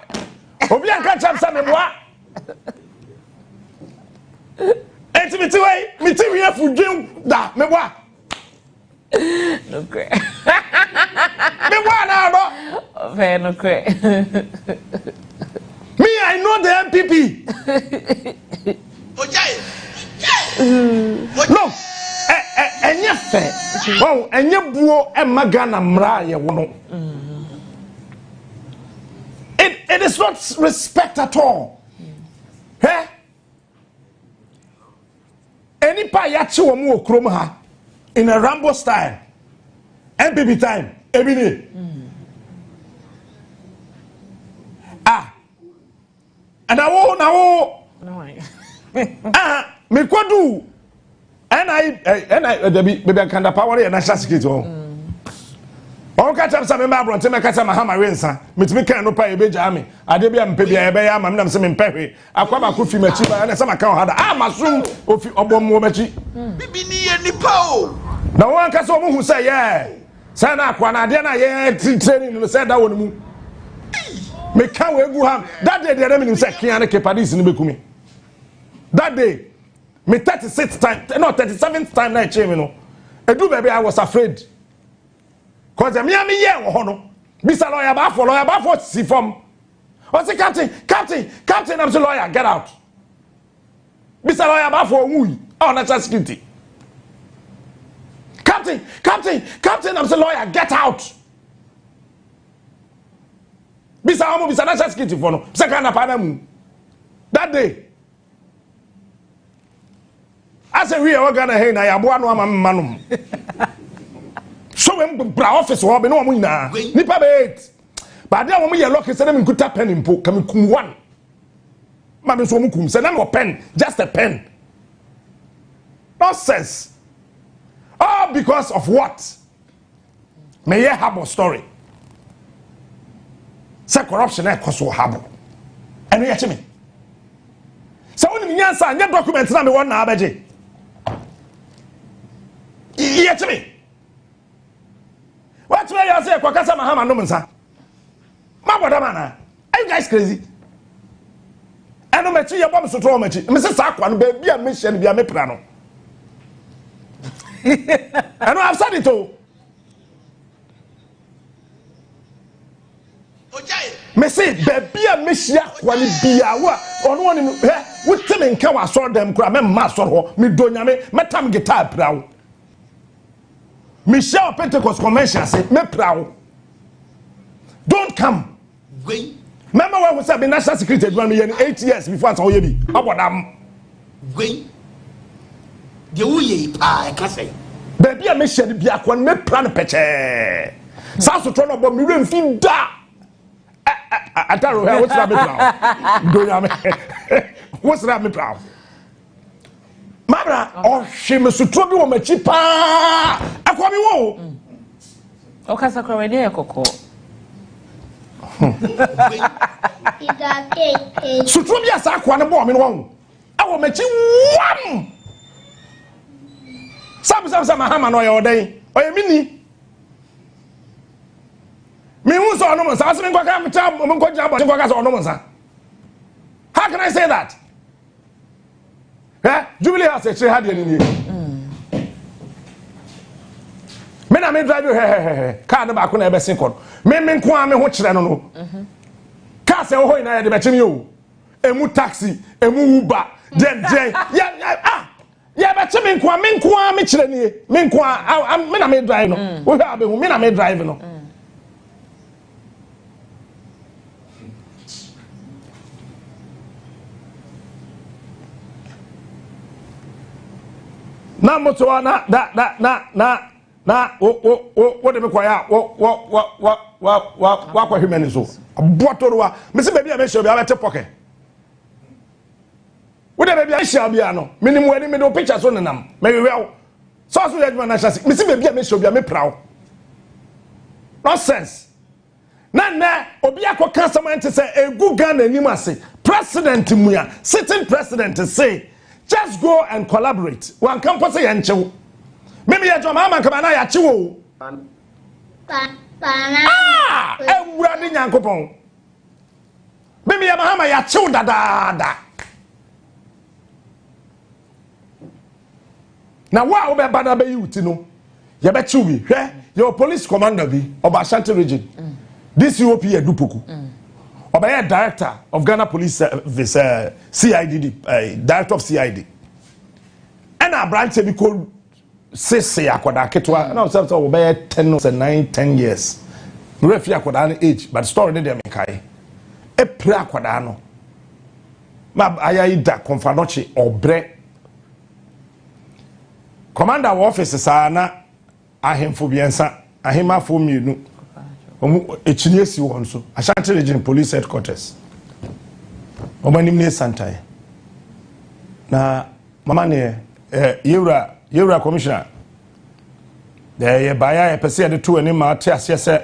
obi an ka cham sa me boa eti mi ti wi afudwen da me boa no kre me boa na do fe no kre me, I know the MPP. No, enye fe. Wow, enye buo e magana mra ye wono. It is not respect at all. Eh? Any pa yachi wo mu okrom ha in a Rambo style. MPP time, every day. And now Me kwadu and I the kind of power and national security on catch up some member to make some hammer rensa me can no pay be jami adebia mpebia ebe ya mam nam se me mpehwe akwaba kofi machi ba na sama kan hada masum ofi obom mo machi bibi ni nipa o na wan ka so mo hu say say na akwa na ade na ye training no say da wonu mu me kan we gu ham that day the enemy say kian na kepadis ni bekumi that day me 36th time no 37th time na che me no edu baby I was afraid cause me am here wo no bisa lawyer ba for si form o say captain I'm say lawyer get out bisa lawyer ba for onwu on national security captain I'm say lawyer get out bisa national security for no say kana pa na mu that day I say we are gonna hey na ya bo anu ama manum so we bra office ho be no mo nyina nipa be but there wo ye lock say na me kuta pen impo kam kum one ma be so mo kum say na mo pen just a pen nonsense all because of what may ye have a story say corruption e koso habo eno ye chime say woni nyansa anya document na me won na abeje ye chime what way you say kwakasa mahama no msa maboda mana are you guys crazy eno mechi ye bom soto mechi me se sa akwa no ba bia me hye no bia me pra no eno I've said it all me say ba bia me hye akwa no bia wa ono woni wuti me nka wa so dem kura me ma so ho me do nyame metam guitar pra wo Michelle Pentecost convention say me proud. Don't come. Wait. Remember when we said the national security adwan me 8 years before so ye bi. Abodam. Wait. De wo ye pa e ka say. Baby a me share bi akon me plan peche. South to no bo me remfi da. Ataro he what's that me proud. Do ya me. What's that me proud? Mabra o hwe me sutro bi wo machi pa akwa mi wo o kasa kwa ni ekoko sutro bi asa akwa ne bo me no wo awo machi wam sam mahama no ye odan o ye mini me hu so no mo sa aseme kwa ka mta mo nko jina bo kwa ka so no mo sa how can I say that Jubilee has a had any. Men I may drive you car the back on a single. Men kwa me watch no. Car say oh na the betchim you. Emu taxi, emu Uber, then yeah betchim kwa me chire ni. Men kwa men I may drive no. We have men I may drive no. Na moto na what dem kwaya what kwa human so botoro wa me se baby a me show bi a bete pocket we dem baby a share bi ano me ni mu ani me do picture so nenam me we so ya na chance me se baby a me show bi a me proud nonsense na obi akoka someone say egu Ghana anim ase president muya sitting president say just go and collaborate. One campus yancho. Maybe ya joma man kama na ya chiwo. Ewurade nyankopon. Maybe ya mahama ya chiwo da. Na wa obe bana be yuti no. Ya be chiwi. Hwe, your police commander bi Oba Ashanti region. This UOP Edupoku. Obaye director of Ghana Police Service CID, director of CID. And our branch be called Sese akwada ketwa. Now say obaye 10 years. Refi akwada age, but story dey me kai. E pre akwada no. Ma ayayi da konfadochi obre. Commander of office sana ahemfo biensa, ahemafo mienu. Echiniesi won so Ashanti region police headquarters omanim ne santai na mama ne yewra commissioner ye baya ye pese de to ani ma te ase se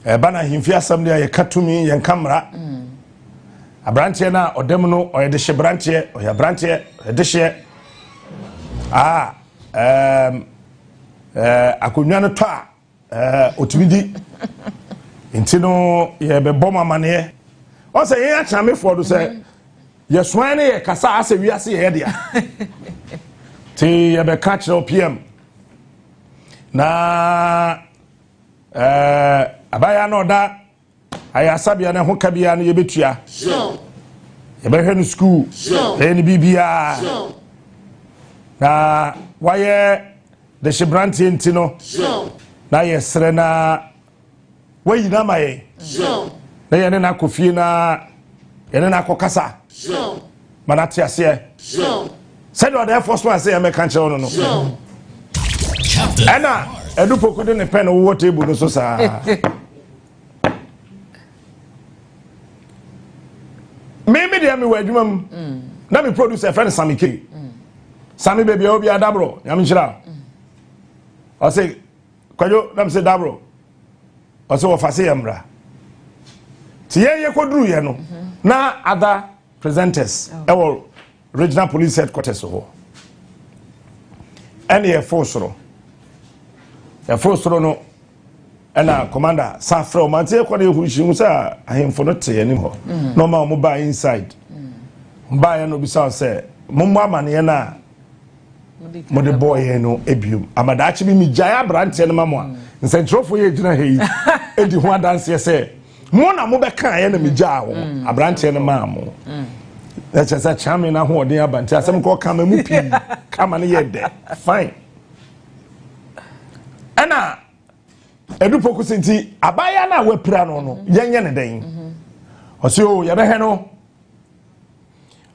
bana himfi asam de ye katumi ye kamera abrantie na odem no oye de hye brantie oye brantie de hye akonwa no to otibidi intino ye be bom amane o se ye achame for do se ye swan ne ye kasa ase wiase ye dia ti ye be catch no pm na abaya no da aya sabia na ho kabia no ye betua ye be hwe no school ni bibia na waye de shibranti intino na ye sere na wayi na maye na ye ne na kofie na ye ne na kokasa mana te ase said what the first one say I make cancer no ana edu pokudo ne pen wo table no so sa me dey me wa adwuma mu na me producer friend Sami K Sami baby obi adabro yam nchira o say kwajo na me say dabro o say wo fase yamra ti ye koduru ye no na other presenters ewo regional police headquarters ho any a force no no ana commander safra o mantie kwa na ehuhyi mu sa ahemfo no te anim ho no ma mo ba inside ba ya no bisa say mo amane na mo de boy no ebium amadachi bi mi jaya brante no mamo a nsentrofo ye gina hei edi ho adanse say mo na mo be kan ya na mi jaa ho abrante no mamo that's just a charming na ho den abante asem ko kama mu pi kama ne ye de fine ana edu focus nti abaya na wapira no yenye ne den osi o ye be he no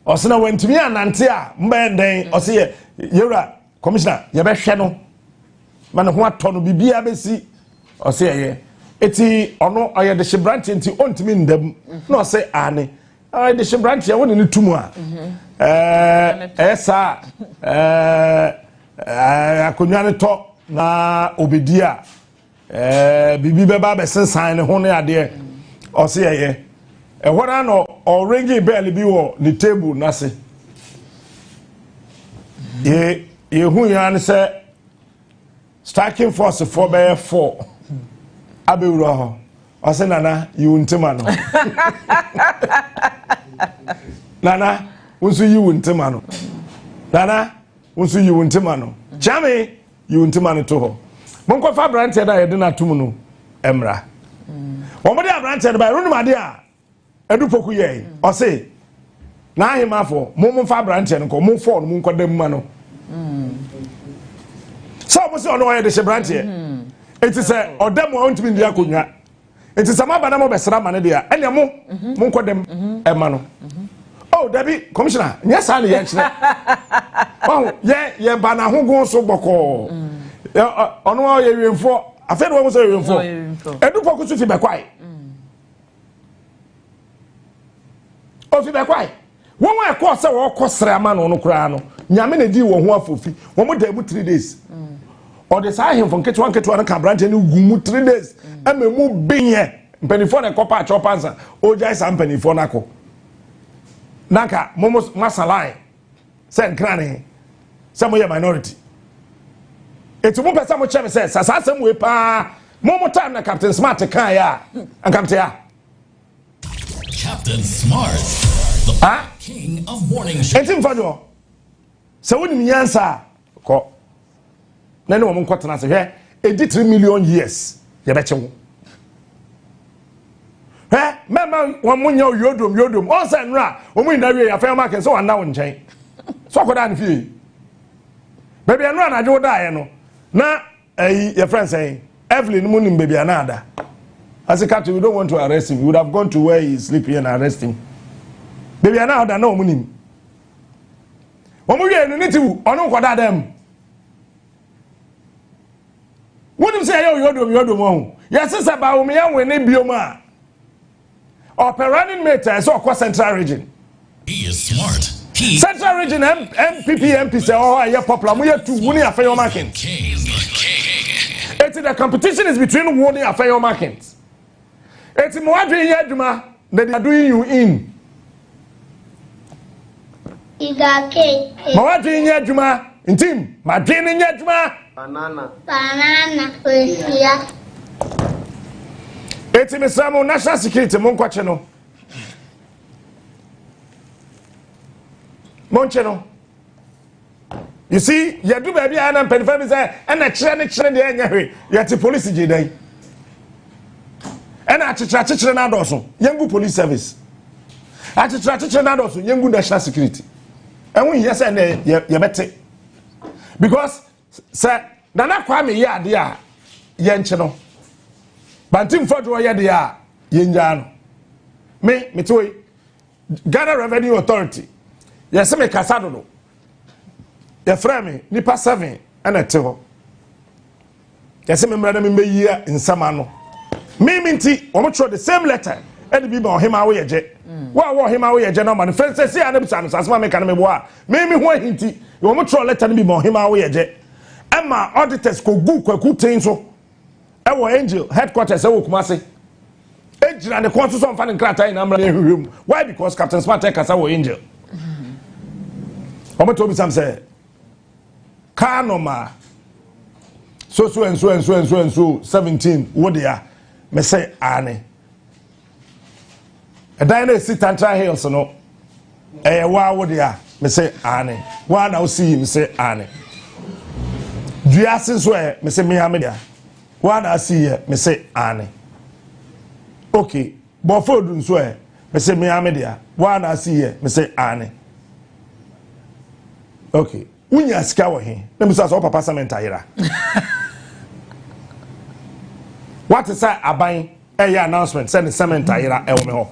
osina wantumi anante a mba den osi ye yewra commissioner ye be hwe no ma ne ho ato no bibia besi osi ye eti ono oye de shibrante nti ontumi ndam na osi ane de shibrante ya woni ne tumu a esa akonwa ne to na obedia bibi beba be sensan ne ho ne ade o se ye ehora no o ringi bell bi wo ni table na se ye hu ya ne se striking force for be 4 abewuro ho o se nana you ntima no nana unsu yi wuntima no nana unsu yi wuntima no chame yi wuntima no to ho monko fa branche da yede na tum no emra wo mo de branche da ba runu ade a edu poku ye o se na ahemafo mo fa branche no ko mo fo no mo nkodam ma no so mo se ono ye de she branche enti se odam wa ontimi ndi akonwa enti se maba na mo besra ma ne de a ene mo nkodam e ma no oh Debbie commissioner yes I ye kire oh ye ba na hogun so gboko Onua ye wemfo afa de wo so wemfo edu poku so fi be kwai o fi be kwai won wa ko se wo kosre ama no kura no nyame na di wo ho afofi wo mo da mu 3 days o de sa him from ketwa no ka branch ni gumu 3 days amemu binye mpanifo na kopa chopansa o jai sa mpanifo nako naka momo masalai sen krane samo ye minority etu mo pesa mo cheme se sasa asem we pa momo time na Captain Smart kan ya ankamte ya Captain Smart, the king of morning show. Etim fado se woni nyansa ko na ne wo mo kwatena se hwe edi 3 million years ye be chewo mema wo munya yodom on say nra o mu ndawe ya fa market so wanda wo nchen so akoda ne fie baby nra na jo da ye no na your friend saying Evelyn munim baby anada as a captain we don't want to arrest him, we would have gone to where he is sleeping and arrest him baby anada no munim wo mu ye no nitiwu ono koda dem wonim say yodom ho yes say ba wo me yan we ne bioma Operating mate is all Central region. He is smart. Central Region MPP MP say, oh, I hear popular. We have 2 winning Afeyo Markins. The competition is between winning Afeyo Markins. It's more doing Yaduma that they are doing you in. More doing Yaduma in team. My doing Yaduma. Banana. It's Mr. National Security Monquacheno. Moncheno. You see, you do baby and penfam say, and a children the end, yet the police day. And I children also, young police service. I children also, young national security. And we yes and you met it. Because, sir, Nana Kwame ya dear, Yancheno. Bantim Fodro ya dear, Yanjano. Me toy Ghana Revenue Authority. Yes, me Casado. Your friend, Nipa 7 and a 2. Yes, me brother me year in Samano. Me minty, almost the same letter. And be on him away a jet. Why him away a gentleman? Friends say, I never said, as my mechanic war. Maybe one hinty, you almost letter be on him away a jet. Emma auditors could go quick so. Our angel headquarters, I will come say. Angel and the quantum of finding crater in room. Why? Because Captain Smart take us our angel. Omo told me some say. Kanoma. So 17. What they are? Me say ane. A dine sit and try hills no. What they are? Me say ane. One I see me say ane. Do you ask where me say me amedia? One I see me say ane. Okay. But for doing swear me say me amedia. One I see me say ane. Okay. Unya sika wo he na musa so papa samenta yira what is that aban announcement send samenta yira e wo me ho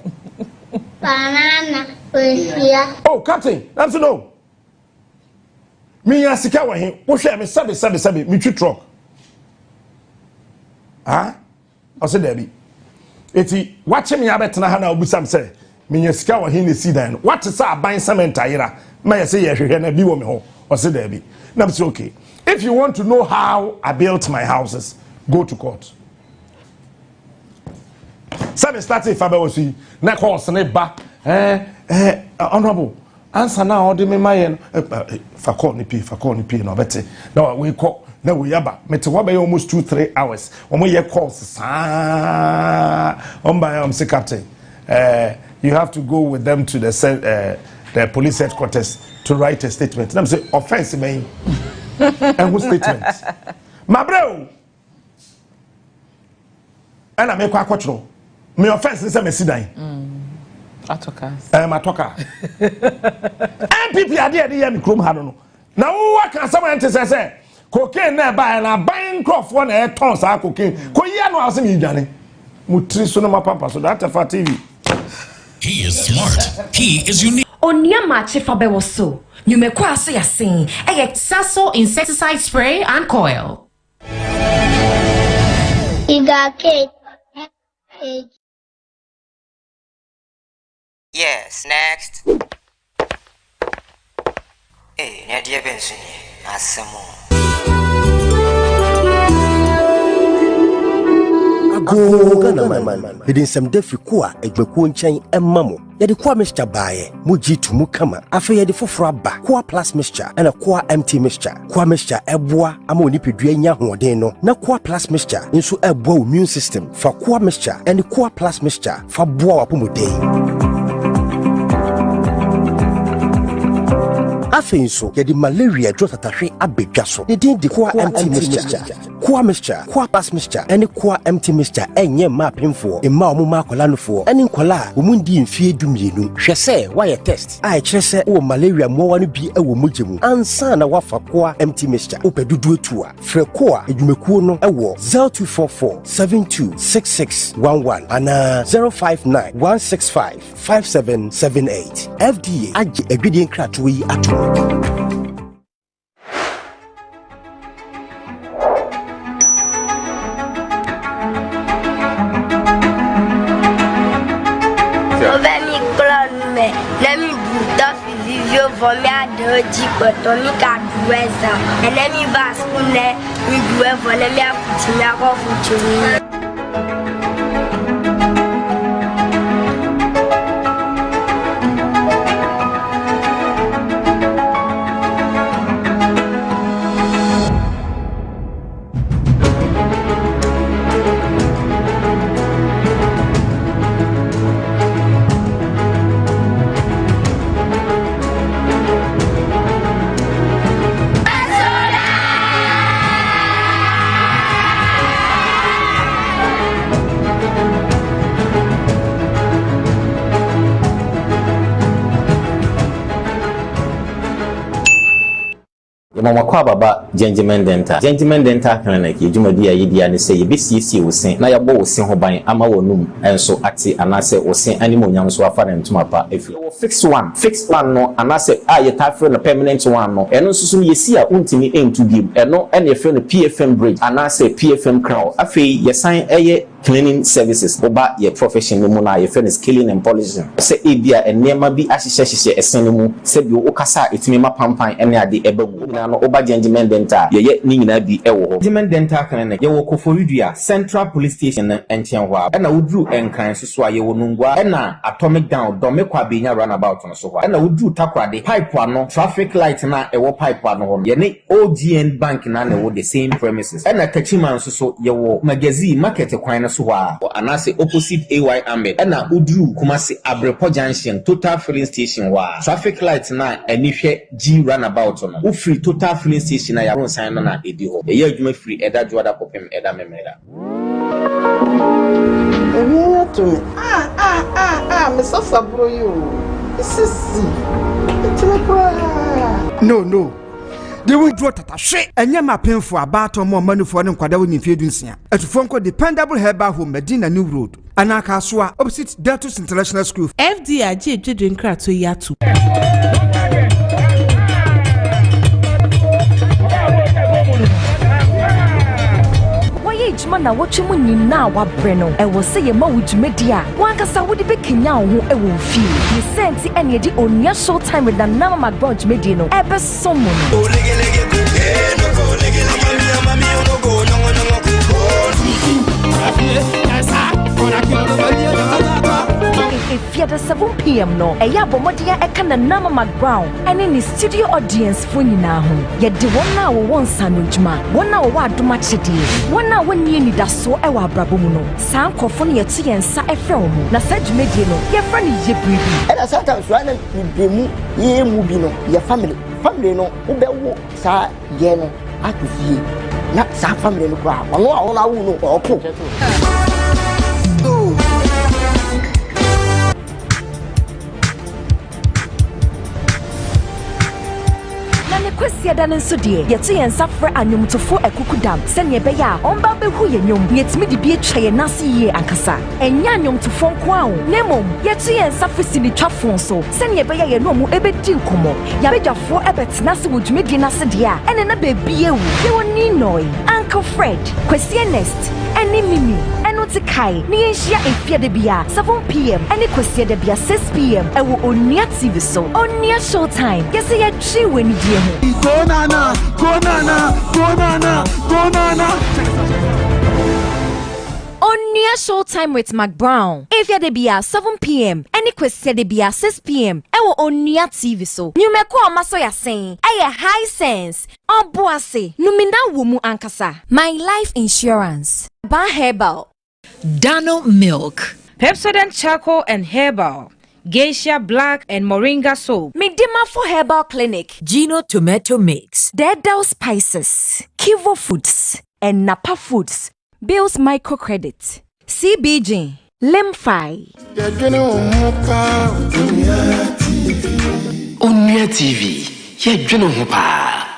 banana Persia. Oh captain that's no me ya sika wo he wo hwe me sabe me twi truck ah o se there bi eti wache me ya betena ha na obusam say me ya sika wo he na si dan what is that aban samenta yira ma ya say ye hwehwe na bi wo me ho. Debbie. Now it's okay. If you want to know how I built my houses, go to court. Some starting Faber was see na course na ba honorable answer now all the me my fa call ni p no better. Now we call now we yaba mete wa be almost 2-3 hours. Omo ye calls sa on by say captain. You have to go with them to the police headquarters to write a statement. And I'm saying offense me. And who statement? My bro. And I make a me offense is a messidine. Atoka. Matoka. MPP are there me chrome hano. Now what can someone say? Cocaine na buy and buying crop one air tons of cocaine. Koya no ask me Johnny. Mutri sonoma papa so that for TV. He is smart. He is unique. Onua Maakye fabe woso. Nyumekwa ase yasin. Saso insecticide spray and coil. Yes, next. Hey, Nadia Benson. Asamo. Gana man. Hidden some defi kwa ejbeku nchen emmamo. Yedi kwa mixture bae. Muji tumu kama. Afe yedi foforo ba. Kwa plus mixture and kwa empty mixture. Kwa mixture eboa ama onipedua nya hoden no. Na kwa plus mixture nso eboa immune system. Fa kwa mixture and kwa plus mixture fa boa wapomoden. Afe nso yedi malaria drop tatahwe abedwa so. Yedi di kwa empty mixture. Kwa mixture, kwa plus mixture, any kwa empty mixture, enye ma pimfo, emma omuma kolanofo, any kola, umundi mfie dumienu. Hwese, why test? I chese o malaria mo wanu bi ewo mujemu. Ansa na wafa kwa empty mixture. Opedudu etua. Fre kwa edumekuo no ewo 0244 726611 ana 059 165 5778. FDA agi egredient kratui ato. for me at the Jeep, Tony got weather. And then me bass on there, we do it for me at Putin. Mama kwa baba Gentleman Dental Clinic yedwumadi ya yedi ane se yebesiesie wosen na yabo wosen ho ban ama wonum enso ate anase wosen animonyam so afa na ntuma pa efi fixed one no anase yetafre no permanent one no eno susu yesi a untimi entu bi eno ene efe no PFM bridge anase PFM crown afi yesan eye cleaning services oba ye profession no mu na ye finish scaling and polishing se ebia enema bi ahyehyehye esen no mu se bi okasa etimi mapampan ene ade ebamu na no oba Gentleman Dental ye ni nyina bi ewo ho Gentleman Dental Clinic ye wo Koforidua Central Police Station enchen ho na wodru enkran so ye wo nungwa na Atomic Down dome kwa benya runabout no so ho na wodru takwade pipe ano traffic light na ewo pipe ano ho ye ne OGN bank na wo the same premises na Tachiman so ye wo magazine market kwan so ho anase opposite AY Ahmed na udru Kumasi Abrepo Junction total filling station wa traffic light na anihwe G runabout no u free total filling station na yaron sign na edi ho ye adwuma free eda joada kopem eda memela Mr. Sabro you this is no they will draw tata she enye ma penfo abato mo manufo ne nkwada woni fiedunsia atufonko dependable herbal home Medina New Road anaka so a opposite Deltus International School FDI jedwen krato yatu na wochemu nyina wa breno e wo se ye ma wudumedi a wankasa wodi be kenya wo ho e wo fie ni senti ene di Onua show time with the nama magbon jumedi no e be somo no if you 7 p.m. no eya bomodia e kana nama magbrown ene ni studio audience fo nyina ho ye de wona wo wonsa no djuma wona wo adoma chede wona woni ni daso e wa abrabo mu no san kofo no ye to ye nsa e fe omo na sa djumedie no ye fra ni ye bribi and sometimes when be mu ye mu bi no ye family no wo be wo sa ye no akufie na sa family no kwa wono a wona wo no oko kwesi adan nso de yete yen safre anyomtofo ekukudam se ne be ya onba behu ye nyom yetimi de bi atwa ye nase ye ankasa enya anyomtofo nko awo nemom yete yen safre sini twafo so se ne be ya ye no mu ebedi nkomo ya bedwafo ebetena se wodwumedi nase de a ene na bebi ewu ye woni noi Uncle Fred kwesi nest eni mimi kai ni enhia efia de bia 7 p.m. ene kwesi de bia 6 p.m. ewo Onua TV so Onua show time yesi ye twi weni die ho go nana Onua show time with McBrown efia de bia 7 p.m. ene kwesi de bia 6 p.m. ewo Onua TV so nyumeko omaso ya sen eye high sense oboase numina wo mu ankasa my life insurance ba herbal Dano milk, Pepsodent charcoal and herbal, Geisha black and moringa soap. Midima for herbal clinic, Gino tomato mix, Dedal spices, Kivo foods and Napa foods. Bill's microcredit, CBG, Limfi. Onua TV, ye dwene ho pa.